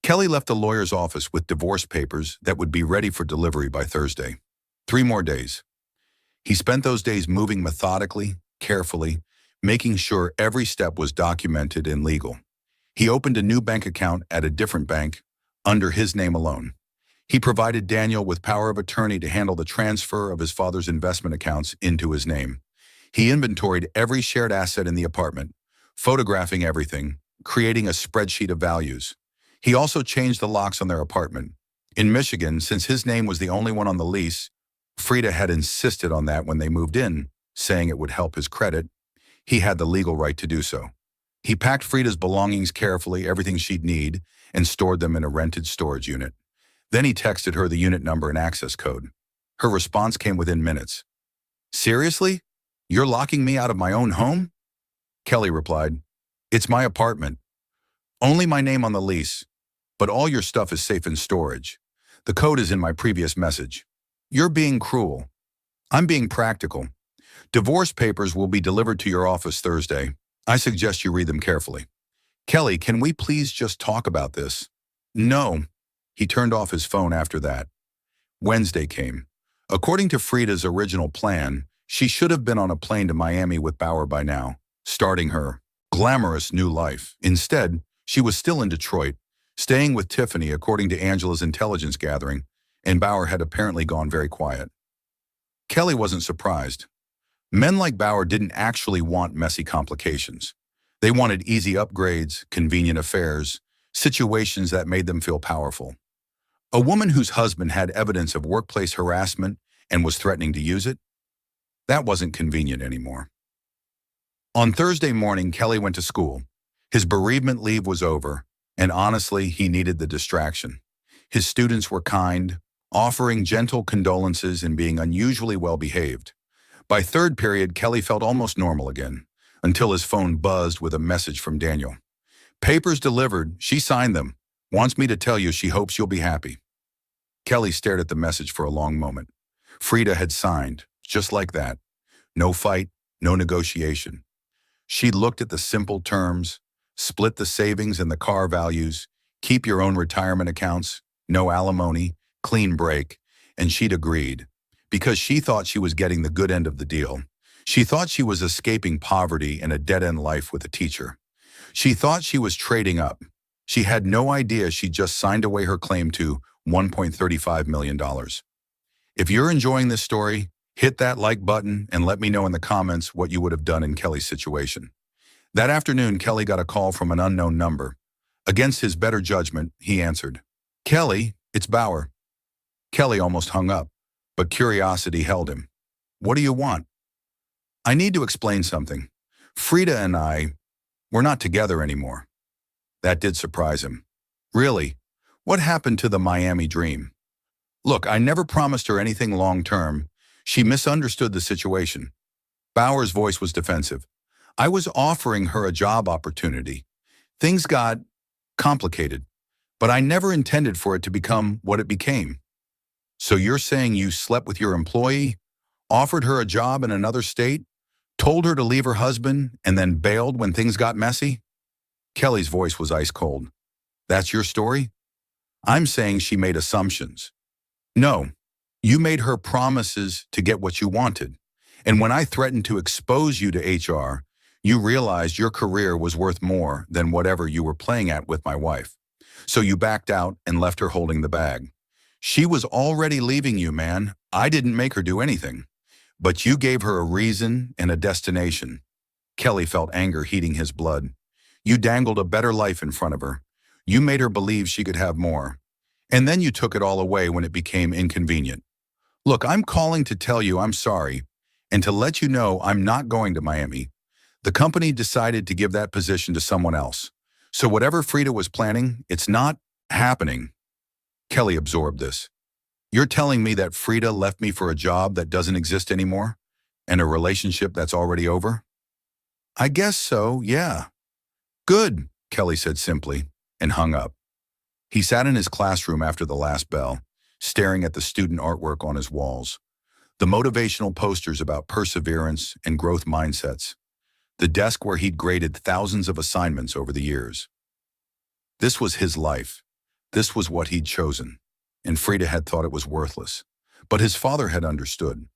Kelly left the lawyer's office with divorce papers that would be ready for delivery by Thursday. 3 more days. He spent those days moving methodically, carefully, making sure every step was documented and legal. He opened a new bank account at a different bank, under his name alone. He provided Daniel with power of attorney to handle the transfer of his father's investment accounts into his name. He inventoried every shared asset in the apartment, photographing everything, creating a spreadsheet of values. He also changed the locks on their apartment. In Michigan, since his name was the only one on the lease, Frida had insisted on that when they moved in, saying it would help his credit. He had the legal right to do so. He packed Frida's belongings carefully, everything she'd need, and stored them in a rented storage unit. Then he texted her the unit number and access code. Her response came within minutes. "Seriously? You're locking me out of my own home?" Kelly replied, "It's my apartment. Only my name on the lease, but all your stuff is safe in storage. The code is in my previous message. You're being cruel. I'm being practical. Divorce papers will be delivered to your office Thursday. I suggest you read them carefully. Kelly, can we please just talk about this?" "No." He turned off his phone after that. Wednesday came. According to Frida's original plan, she should have been on a plane to Miami with Bauer by now, starting her glamorous new life. Instead, she was still in Detroit, staying with Tiffany according to Angela's intelligence gathering, and Bauer had apparently gone very quiet. Kelly wasn't surprised. Men like Bauer didn't actually want messy complications. They wanted easy upgrades, convenient affairs, situations that made them feel powerful. A woman whose husband had evidence of workplace harassment and was threatening to use it? That wasn't convenient anymore. On Thursday morning, Kelly went to school. His bereavement leave was over, and honestly, he needed the distraction. His students were kind, offering gentle condolences and being unusually well-behaved. By third period, Kelly felt almost normal again, until his phone buzzed with a message from Daniel. "Papers delivered. She signed them. Wants me to tell you she hopes you'll be happy." Kelly stared at the message for a long moment. Frida had signed, just like that. No fight, no negotiation. She looked at the simple terms: split the savings and the car values, keep your own retirement accounts, no alimony, clean break, and she'd agreed, because she thought she was getting the good end of the deal. She thought she was escaping poverty and a dead-end life with a teacher. She thought she was trading up. She had no idea she just signed away her claim to $1.35 million. If you're enjoying this story, hit that like button and let me know in the comments what you would have done in Kelly's situation. That afternoon, Kelly got a call from an unknown number. Against his better judgment, he answered. "Kelly, it's Bauer." Kelly almost hung up, but curiosity held him. "What do you want?" "I need to explain something. Frida and we're not together anymore." That did surprise him. "Really? What happened to the Miami dream?" "Look, I never promised her anything long-term. She misunderstood the situation." Bauer's voice was defensive. "I was offering her a job opportunity. Things got complicated, but I never intended for it to become what it became." "So you're saying you slept with your employee, offered her a job in another state, told her to leave her husband, and then bailed when things got messy?" Kelly's voice was ice cold. "That's your story?" "I'm saying she made assumptions." "No, you made her promises to get what you wanted. And when I threatened to expose you to HR, you realized your career was worth more than whatever you were playing at with my wife. So you backed out and left her holding the bag. She was already leaving you, man. I didn't make her do anything. But you gave her a reason and a destination." Kelly felt anger heating his blood. "You dangled a better life in front of her. You made her believe she could have more. And then you took it all away when it became inconvenient. Look, I'm calling to tell you I'm sorry, and to let you know I'm not going to Miami. The company decided to give that position to someone else. So whatever Frida was planning, it's not happening." Kelly absorbed this. "You're telling me that Frida left me for a job that doesn't exist anymore, and a relationship that's already over?" I guess so, yeah. Good, Kelly said simply, and hung up. He sat in his classroom after the last bell, staring at the student artwork on his walls, the motivational posters about perseverance and growth mindsets, the desk where he'd graded thousands of assignments over the years. This was his life. This was what he'd chosen, and Frida had thought it was worthless. But his father had understood.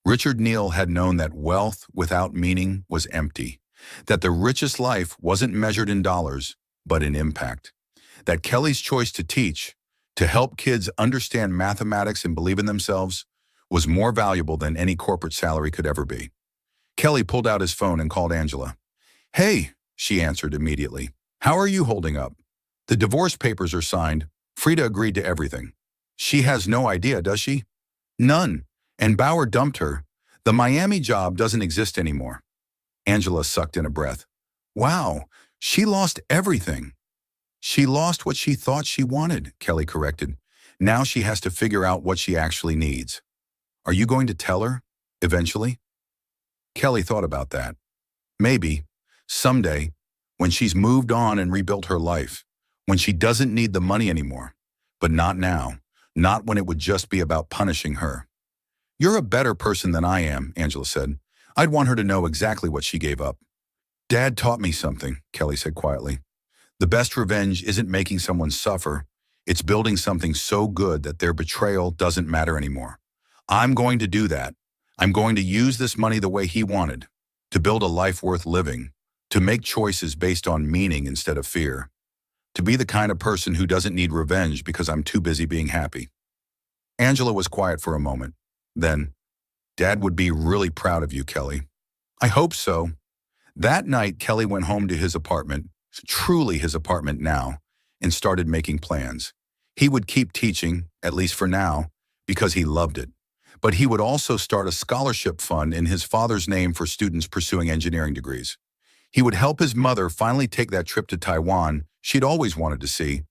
Richard Neal had known that wealth without meaning was empty, that the richest life wasn't measured in dollars, but in impact, that Kelly's choice to teach, to help kids understand mathematics and believe in themselves, was more valuable than any corporate salary could ever be. Kelly pulled out his phone and called Angela. Hey, she answered immediately. How are you holding up? The divorce papers are signed. Frida agreed to everything. She has no idea, does she? None. And Bauer dumped her. The Miami job doesn't exist anymore. Angela sucked in a breath. Wow, she lost everything. She lost what she thought she wanted, Kelly corrected. Now she has to figure out what she actually needs. Are you going to tell her, eventually? Kelly thought about that. Maybe, someday, when she's moved on and rebuilt her life, when she doesn't need the money anymore. But not now, not when it would just be about punishing her. You're a better person than I am, Angela said. I'd want her to know exactly what she gave up. Dad taught me something, Kelly said quietly. The best revenge isn't making someone suffer. It's building something so good that their betrayal doesn't matter anymore. I'm going to do that. I'm going to use this money the way he wanted, to build a life worth living, to make choices based on meaning instead of fear, to be the kind of person who doesn't need revenge because I'm too busy being happy. Angela was quiet for a moment. Then, Dad would be really proud of you, Kelly. I hope so. That night, Kelly went home to his apartment, truly his apartment now, and started making plans. He would keep teaching, at least for now, because he loved it. But he would also start a scholarship fund in his father's name for students pursuing engineering degrees. He would help his mother finally take that trip to Taiwan she'd always wanted to see.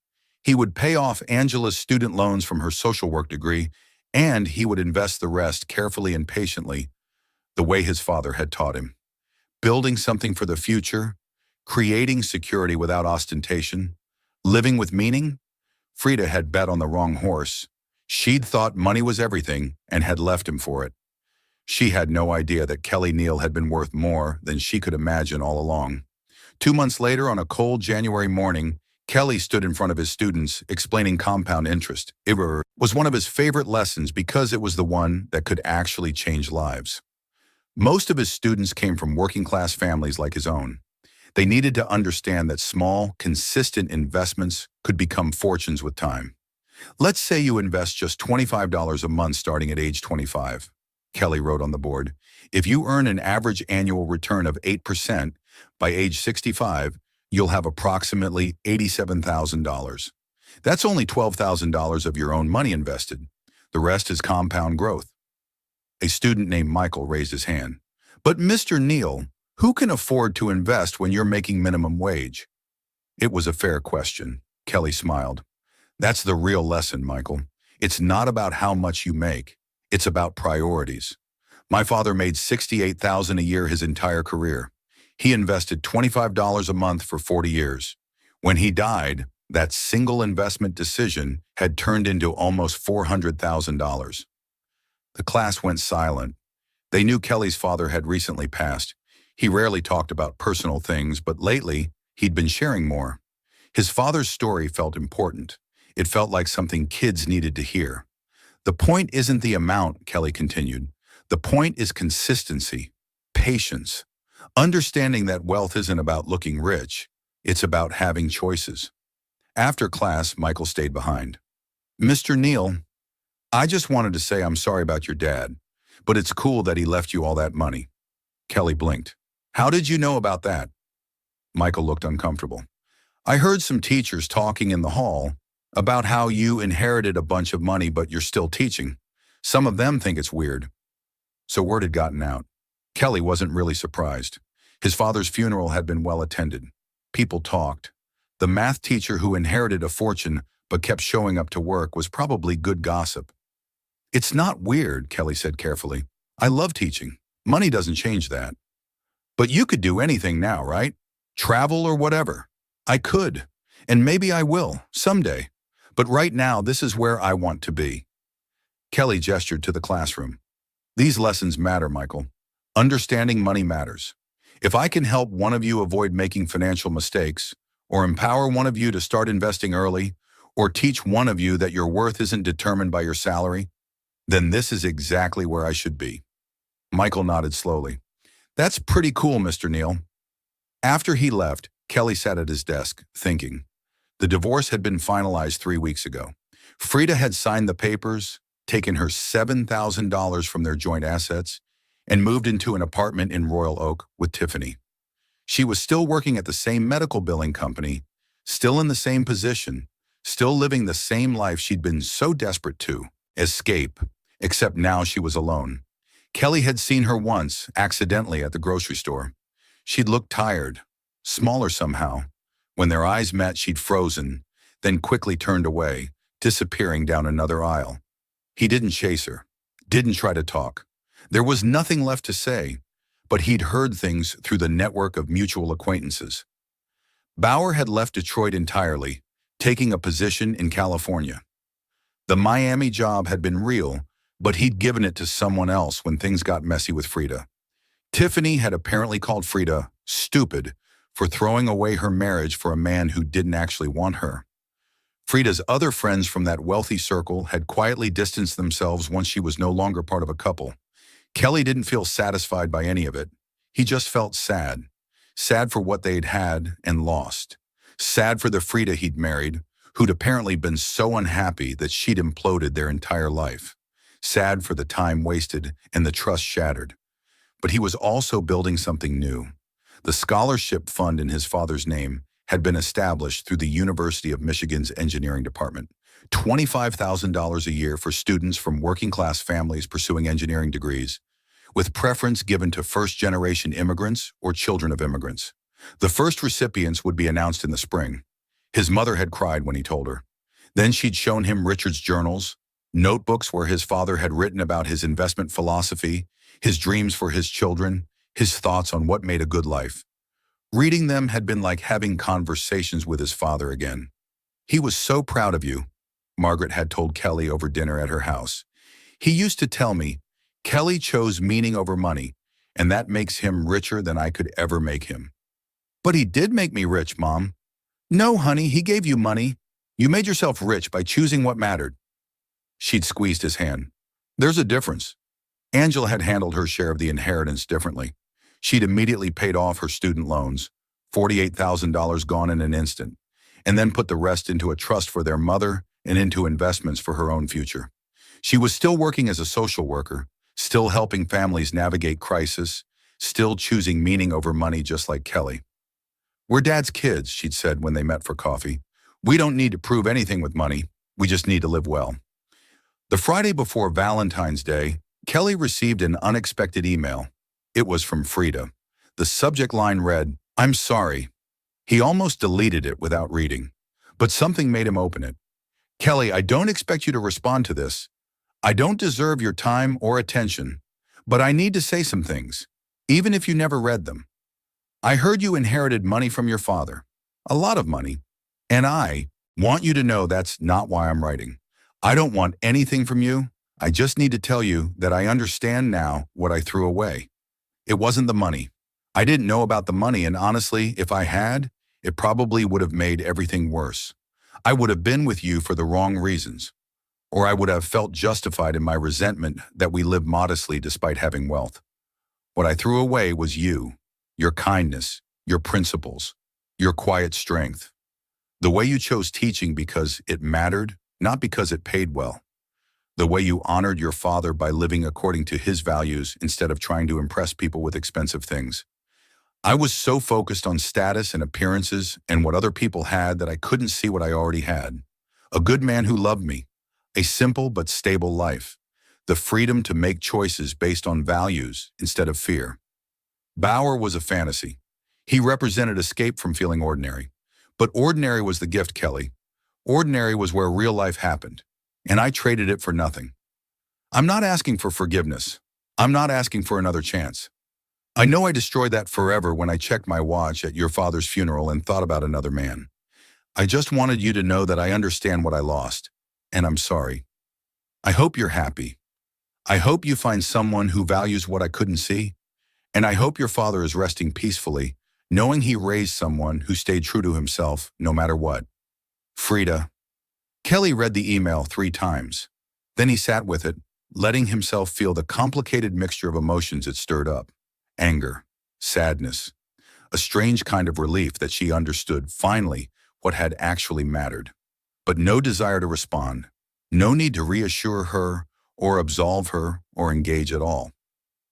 He would pay off Angela's student loans from her social work degree, and he would invest the rest carefully and patiently, the way his father had taught him. Building something for the future, creating security without ostentation, living with meaning. Frida had bet on the wrong horse. She'd thought money was everything and had left him for it. She had no idea that Kelly Neal had been worth more than she could imagine all along. 2 months later, on a cold January morning, Kelly stood in front of his students explaining compound interest. It was one of his favorite lessons because it was the one that could actually change lives. Most of his students came from working-class families like his own. They needed to understand that small, consistent investments could become fortunes with time. Let's say you invest just $25 a month starting at age 25, Kelly wrote on the board. If you earn an average annual return of 8% by age 65, you'll have approximately $87,000. That's only $12,000 of your own money invested. The rest is compound growth. A student named Michael raised his hand. But Mr. Neal, who can afford to invest when you're making minimum wage? It was a fair question. Kelly smiled. That's the real lesson, Michael. It's not about how much you make. It's about priorities. My father made $68,000 a year his entire career. He invested $25 a month for 40 years. When he died, that single investment decision had turned into almost $400,000. The class went silent. They knew Kelly's father had recently passed. He rarely talked about personal things, but lately, he'd been sharing more. His father's story felt important. It felt like something kids needed to hear. The point isn't the amount, Kelly continued. The point is consistency, patience, understanding that wealth isn't about looking rich. It's about having choices. After class, Michael stayed behind. Mr. Neal, I just wanted to say I'm sorry about your dad, but it's cool that he left you all that money. Kelly blinked. How did you know about that? Michael looked uncomfortable. I heard some teachers talking in the hall about how you inherited a bunch of money but you're still teaching. Some of them think it's weird. So word had gotten out. Kelly wasn't really surprised. His father's funeral had been well attended. People talked. The math teacher who inherited a fortune but kept showing up to work was probably good gossip. It's not weird, Kelly said carefully. I love teaching. Money doesn't change that. But you could do anything now, right? Travel or whatever. I could. And maybe I will, someday. But right now, this is where I want to be. Kelly gestured to the classroom. These lessons matter, Michael. Understanding money matters. If I can help one of you avoid making financial mistakes, or empower one of you to start investing early, or teach one of you that your worth isn't determined by your salary, then this is exactly where I should be. Michael nodded slowly. That's pretty cool, Mr. Neal. After he left, Kelly sat at his desk, thinking. The divorce had been finalized 3 weeks ago. Frida had signed the papers, taken her $7,000 from their joint assets, and moved into an apartment in Royal Oak with Tiffany. She was still working at the same medical billing company, still in the same position, still living the same life she'd been so desperate to escape, except now she was alone. Kelly had seen her once, accidentally, at the grocery store. She'd looked tired, smaller somehow. When their eyes met, she'd frozen, then quickly turned away, disappearing down another aisle. He didn't chase her, didn't try to talk. There was nothing left to say, but he'd heard things through the network of mutual acquaintances. Bauer had left Detroit entirely, taking a position in California. The Miami job had been real, but he'd given it to someone else when things got messy with Frida. Tiffany had apparently called Frida stupid for throwing away her marriage for a man who didn't actually want her. Frida's other friends from that wealthy circle had quietly distanced themselves once she was no longer part of a couple. Kelly didn't feel satisfied by any of it. He just felt sad. Sad for what they'd had and lost. Sad for the Frida he'd married, who'd apparently been so unhappy that she'd imploded their entire life. Sad for the time wasted and the trust shattered. But he was also building something new. The scholarship fund in his father's name had been established through the University of Michigan's engineering department. $25,000 a year for students from working-class families pursuing engineering degrees, with preference given to first-generation immigrants or children of immigrants. The first recipients would be announced in the spring. His mother had cried when he told her. Then she'd shown him Richard's journals, notebooks where his father had written about his investment philosophy, his dreams for his children, his thoughts on what made a good life. Reading them had been like having conversations with his father again. He was so proud of you, Margaret had told Kelly over dinner at her house. He used to tell me, Kelly chose meaning over money, and that makes him richer than I could ever make him. But he did make me rich, Mom. No, honey, he gave you money. You made yourself rich by choosing what mattered. She'd squeezed his hand. There's a difference. Angela had handled her share of the inheritance differently. She'd immediately paid off her student loans, $48,000 gone in an instant, and then put the rest into a trust for their mother and into investments for her own future. She was still working as a social worker, still helping families navigate crisis, still choosing meaning over money just like Kelly. We're Dad's kids, she'd said when they met for coffee. We don't need to prove anything with money. We just need to live well. The Friday before Valentine's Day, Kelly received an unexpected email. It was from Frida. The subject line read, "I'm sorry." He almost deleted it without reading, but something made him open it. Kelly, I don't expect you to respond to this. I don't deserve your time or attention, but I need to say some things, even if you never read them. I heard you inherited money from your father, a lot of money, and I want you to know that's not why I'm writing. I don't want anything from you. I just need to tell you that I understand now what I threw away. It wasn't the money. I didn't know about the money, and honestly, if I had, it probably would have made everything worse. I would have been with you for the wrong reasons, or I would have felt justified in my resentment that we live modestly despite having wealth. What I threw away was you, your kindness, your principles, your quiet strength. The way you chose teaching because it mattered, not because it paid well. The way you honored your father by living according to his values instead of trying to impress people with expensive things. I was so focused on status and appearances and what other people had that I couldn't see what I already had. A good man who loved me, a simple but stable life, the freedom to make choices based on values instead of fear. Bauer was a fantasy. He represented escape from feeling ordinary. But ordinary was the gift, Kelly. Ordinary was where real life happened, and I traded it for nothing. I'm not asking for forgiveness. I'm not asking for another chance. I know I destroyed that forever when I checked my watch at your father's funeral and thought about another man. I just wanted you to know that I understand what I lost, and I'm sorry. I hope you're happy. I hope you find someone who values what I couldn't see, and I hope your father is resting peacefully, knowing he raised someone who stayed true to himself no matter what. Frida. Kelly read the email 3 times. Then he sat with it, letting himself feel the complicated mixture of emotions it stirred up. Anger, sadness, a strange kind of relief that she understood finally what had actually mattered. But no desire to respond, no need to reassure her or absolve her or engage at all.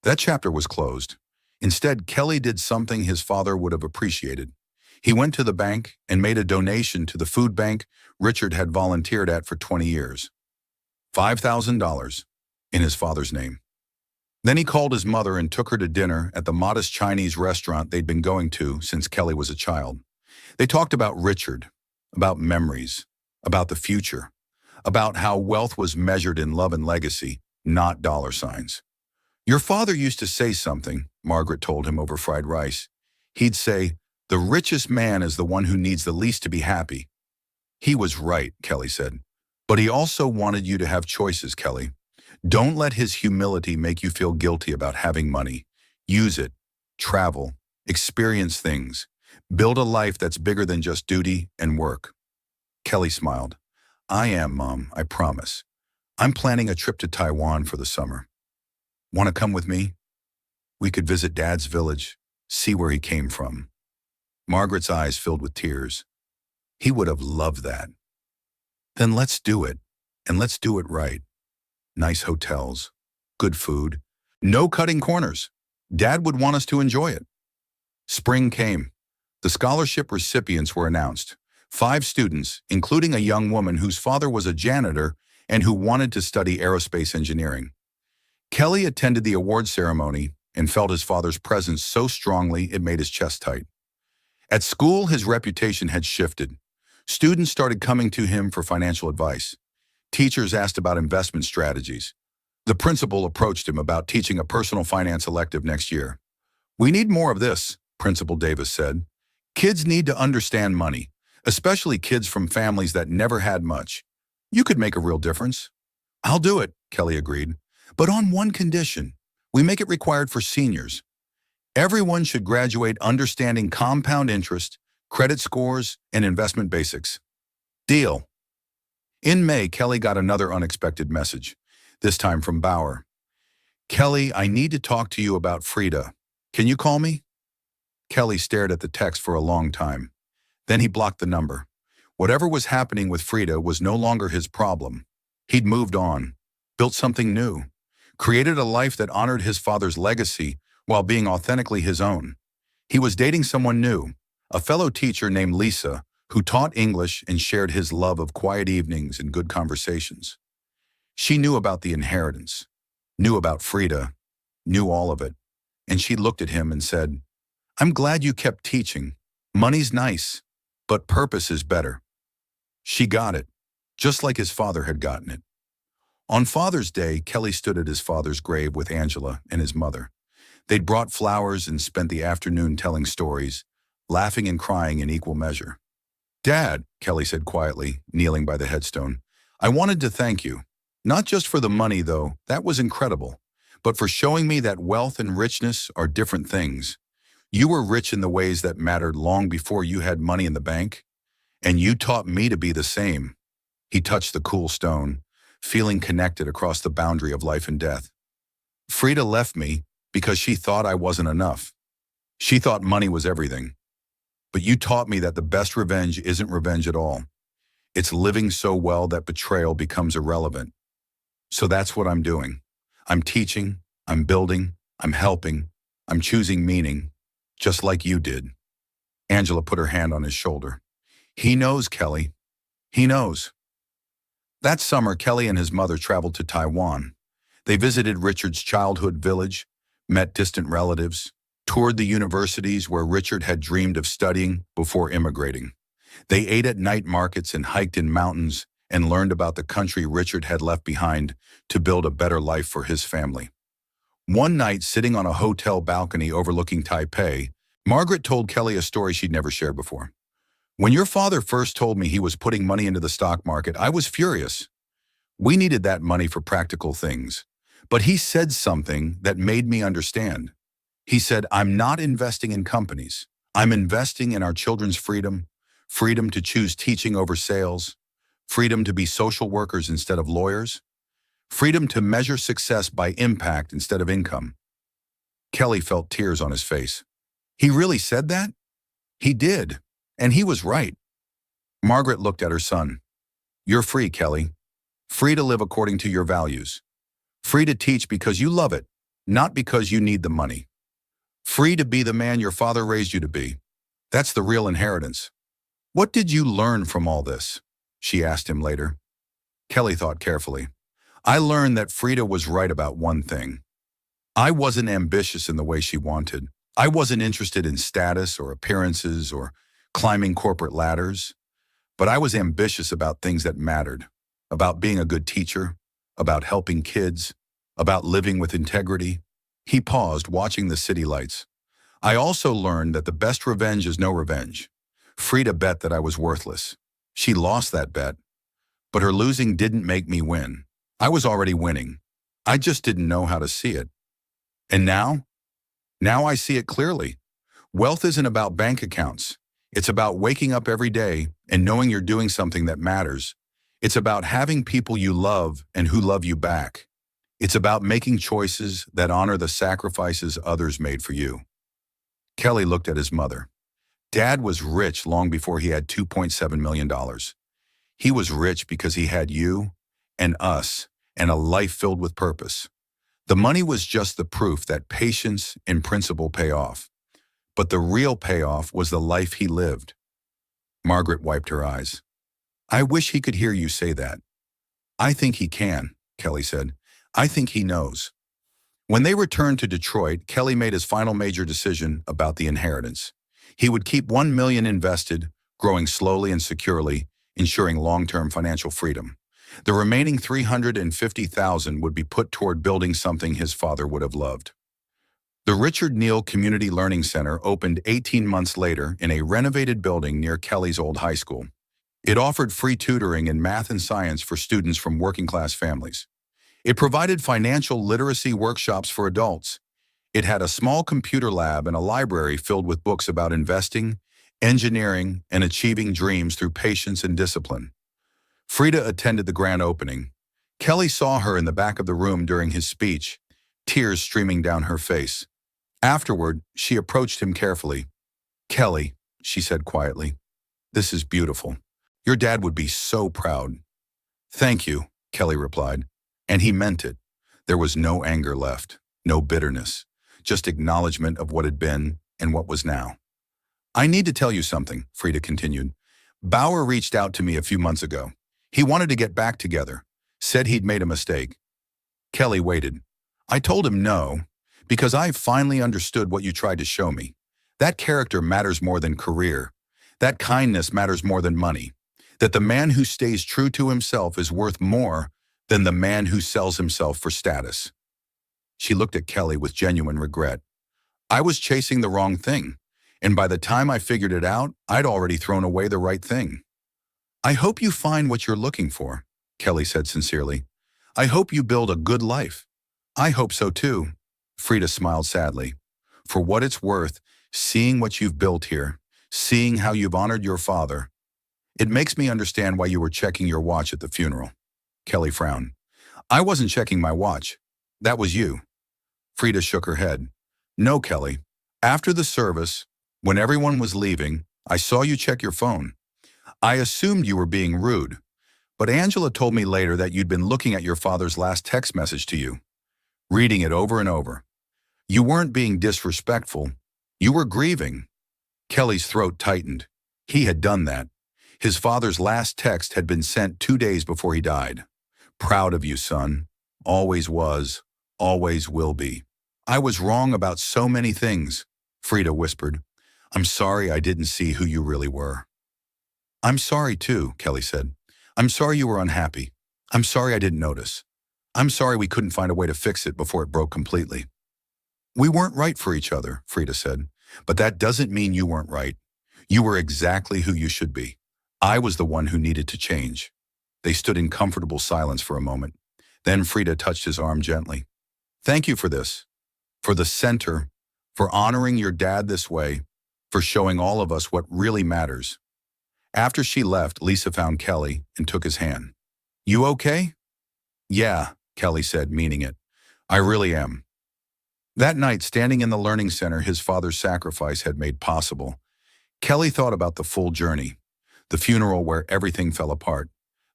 That chapter was closed. Instead, Kelly did something his father would have appreciated. He went to the bank and made a donation to the food bank Richard had volunteered at for 20 years. $5,000 in his father's name. Then he called his mother and took her to dinner at the modest Chinese restaurant they'd been going to since Kelly was a child. They talked about Richard, about memories, about the future, about how wealth was measured in love and legacy, not dollar signs. Your father used to say something, Margaret told him over fried rice. He'd say, "The richest man is the one who needs the least to be happy." He was right, Kelly said. But he also wanted you to have choices, Kelly. Don't let his humility make you feel guilty about having money. Use it, travel, experience things, build a life that's bigger than just duty and work. Kelly smiled. I am, Mom, I promise. I'm planning a trip to Taiwan for the summer. Want to come with me? We could visit Dad's village, see where he came from. Margaret's eyes filled with tears. He would have loved that. Then let's do it, and let's do it right. Nice hotels, good food, no cutting corners. Dad would want us to enjoy it. Spring came. The scholarship recipients were announced. 5 students, including a young woman whose father was a janitor and who wanted to study aerospace engineering. Kelly attended the award ceremony and felt his father's presence so strongly it made his chest tight. At school, his reputation had shifted. Students started coming to him for financial advice. Teachers asked about investment strategies. The principal approached him about teaching a personal finance elective next year. We need more of this, Principal Davis said. Kids need to understand money, especially kids from families that never had much. You could make a real difference. I'll do it, Kelly agreed, but on one condition. We make it required for seniors. Everyone should graduate understanding compound interest, credit scores, and investment basics. Deal. In May, Kelly got another unexpected message, this time from Bauer. Kelly, I need to talk to you about Frida. Can you call me? Kelly stared at the text for a long time. Then he blocked the number. Whatever was happening with Frida was no longer his problem. He'd moved on, built something new, created a life that honored his father's legacy while being authentically his own. He was dating someone new, a fellow teacher named Lisa, who taught English and shared his love of quiet evenings and good conversations. She knew about the inheritance, knew about Frida, knew all of it, and she looked at him and said, I'm glad you kept teaching. Money's nice, but purpose is better. She got it, just like his father had gotten it. On Father's Day, Kelly stood at his father's grave with Angela and his mother. They'd brought flowers and spent the afternoon telling stories, laughing and crying in equal measure. Dad, Kelly said quietly, kneeling by the headstone, I wanted to thank you. Not just for the money, though, that was incredible, but for showing me that wealth and richness are different things. You were rich in the ways that mattered long before you had money in the bank, and you taught me to be the same. He touched the cool stone, feeling connected across the boundary of life and death. Frida left me because she thought I wasn't enough. She thought money was everything. But you taught me that the best revenge isn't revenge at all. It's living so well that betrayal becomes irrelevant. So that's what I'm doing. I'm teaching, I'm building, I'm helping, I'm choosing meaning, just like you did. Angela put her hand on his shoulder. He knows, Kelly. He knows. That summer, Kelly and his mother traveled to Taiwan. They visited Richard's childhood village, met distant relatives, toured the universities where Richard had dreamed of studying before immigrating. They ate at night markets and hiked in mountains and learned about the country Richard had left behind to build a better life for his family. One night, sitting on a hotel balcony overlooking Taipei, Margaret told Kelly a story she'd never shared before. When your father first told me he was putting money into the stock market, I was furious. We needed that money for practical things. But he said something that made me understand. He said, I'm not investing in companies. I'm investing in our children's freedom, freedom to choose teaching over sales, freedom to be social workers instead of lawyers, freedom to measure success by impact instead of income. Kelly felt tears on his face. He really said that? He did. And he was right. Margaret looked at her son. You're free, Kelly. Free to live according to your values. Free to teach because you love it, not because you need the money. Free to be the man your father raised you to be. That's the real inheritance. What did you learn from all this? She asked him later. Kelly thought carefully. I learned that Frida was right about one thing. I wasn't ambitious in the way she wanted. I wasn't interested in status or appearances or climbing corporate ladders. But I was ambitious about things that mattered, about being a good teacher, about helping kids, about living with integrity. He paused, watching the city lights. I also learned that the best revenge is no revenge. Frida bet that I was worthless. She lost that bet. But her losing didn't make me win. I was already winning. I just didn't know how to see it. And now? Now I see it clearly. Wealth isn't about bank accounts. It's about waking up every day and knowing you're doing something that matters. It's about having people you love and who love you back. It's about making choices that honor the sacrifices others made for you. Kelly looked at his mother. Dad was rich long before he had $2.7 million. He was rich because he had you and us and a life filled with purpose. The money was just the proof that patience and principle pay off. But the real payoff was the life he lived. Margaret wiped her eyes. I wish he could hear you say that. I think he can, Kelly said. I think he knows. When they returned to Detroit, Kelly made his final major decision about the inheritance. He would keep $1 million invested, growing slowly and securely, ensuring long-term financial freedom. The remaining $350,000 would be put toward building something his father would have loved. The Richard Neal Community Learning Center opened 18 months later in a renovated building near Kelly's old high school. It offered free tutoring in math and science for students from working-class families. It provided financial literacy workshops for adults. It had a small computer lab and a library filled with books about investing, engineering, and achieving dreams through patience and discipline. Frida attended the grand opening. Kelly saw her in the back of the room during his speech, tears streaming down her face. Afterward, she approached him carefully. Kelly, she said quietly, this is beautiful. Your dad would be so proud. Thank you, Kelly replied. And he meant it. There was no anger left, no bitterness, just acknowledgement of what had been and what was now. I need to tell you something, Frida continued. Bauer reached out to me a few months ago. He wanted to get back together, said he'd made a mistake. Kelly waited. I told him no, because I finally understood what you tried to show me. That character matters more than career. That kindness matters more than money. That the man who stays true to himself is worth more than the man who sells himself for status. She looked at Kelly with genuine regret. I was chasing the wrong thing, and by the time I figured it out, I'd already thrown away the right thing. I hope you find what you're looking for, Kelly said sincerely. I hope you build a good life. I hope so too, Frida smiled sadly. For what it's worth, seeing what you've built here, seeing how you've honored your father, it makes me understand why you were checking your watch at the funeral. Kelly frowned. I wasn't checking my watch. That was you. Frida shook her head. No, Kelly. After the service, when everyone was leaving, I saw you check your phone. I assumed you were being rude, but Angela told me later that you'd been looking at your father's last text message to you, reading it over and over. You weren't being disrespectful. You were grieving. Kelly's throat tightened. He had done that. His father's last text had been sent 2 days before he died. Proud of you, son. Always was. Always will be. I was wrong about so many things, Frida whispered. I'm sorry I didn't see who you really were. I'm sorry too, Kelly said. I'm sorry you were unhappy. I'm sorry I didn't notice. I'm sorry we couldn't find a way to fix it before it broke completely. We weren't right for each other, Frida said, but that doesn't mean you weren't right. You were exactly who you should be. I was the one who needed to change. They stood in comfortable silence for a moment. Then Frida touched his arm gently. Thank you for this, for the center, for honoring your dad this way, for showing all of us what really matters. After she left, Lisa found Kelly and took his hand. You okay? Yeah, Kelly said, meaning it. I really am. That night, standing in the learning center his father's sacrifice had made possible, Kelly thought about the full journey, the funeral where everything fell apart,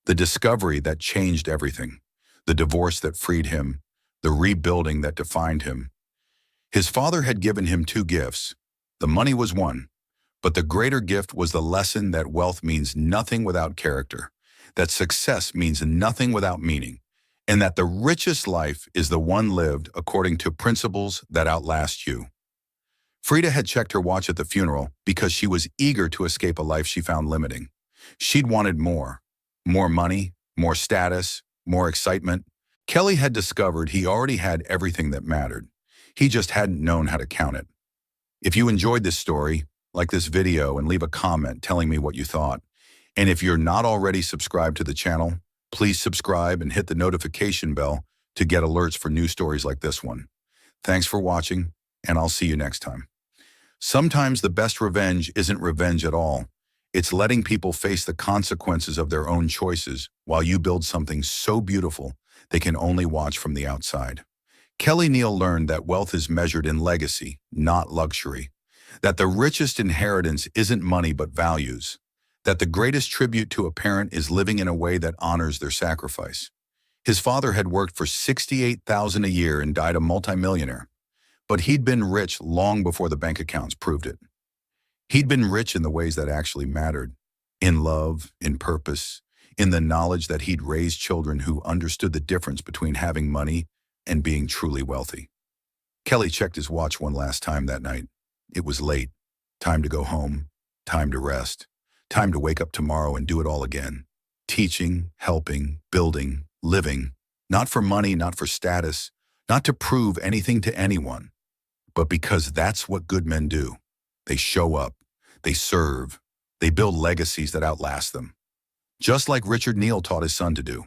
the discovery that changed everything, the divorce that freed him, the rebuilding that defined him. His father had given him two gifts. The money was one, but the greater gift was the lesson that wealth means nothing without character, that success means nothing without meaning, and that the richest life is the one lived according to principles that outlast you. Frida had checked her watch at the funeral because she was eager to escape a life she found limiting. She'd wanted more money, more status, more excitement. Kelly had discovered he already had everything that mattered. He just hadn't known how to count it. If you enjoyed this story, like this video and leave a comment telling me what you thought. And if you're not already subscribed to the channel, please subscribe and hit the notification bell to get alerts for new stories like this one. Thanks for watching, and I'll see you next time. Sometimes the best revenge isn't revenge at all. It's letting people face the consequences of their own choices while you build something so beautiful they can only watch from the outside. Kelly Neal learned that wealth is measured in legacy, not luxury. That the richest inheritance isn't money but values. That the greatest tribute to a parent is living in a way that honors their sacrifice. His father had worked for $68,000 a year and died a multimillionaire. But he'd been rich long before the bank accounts proved it. He'd been rich in the ways that actually mattered. In love, in purpose, in the knowledge that he'd raised children who understood the difference between having money and being truly wealthy. Kelly checked his watch one last time that night. It was late. Time to go home. Time to rest. Time to wake up tomorrow and do it all again. Teaching, helping, building, living. Not for money, not for status, not to prove anything to anyone, but because that's what good men do. They show up. They serve. They build legacies that outlast them. Just like Richard Neal taught his son to do.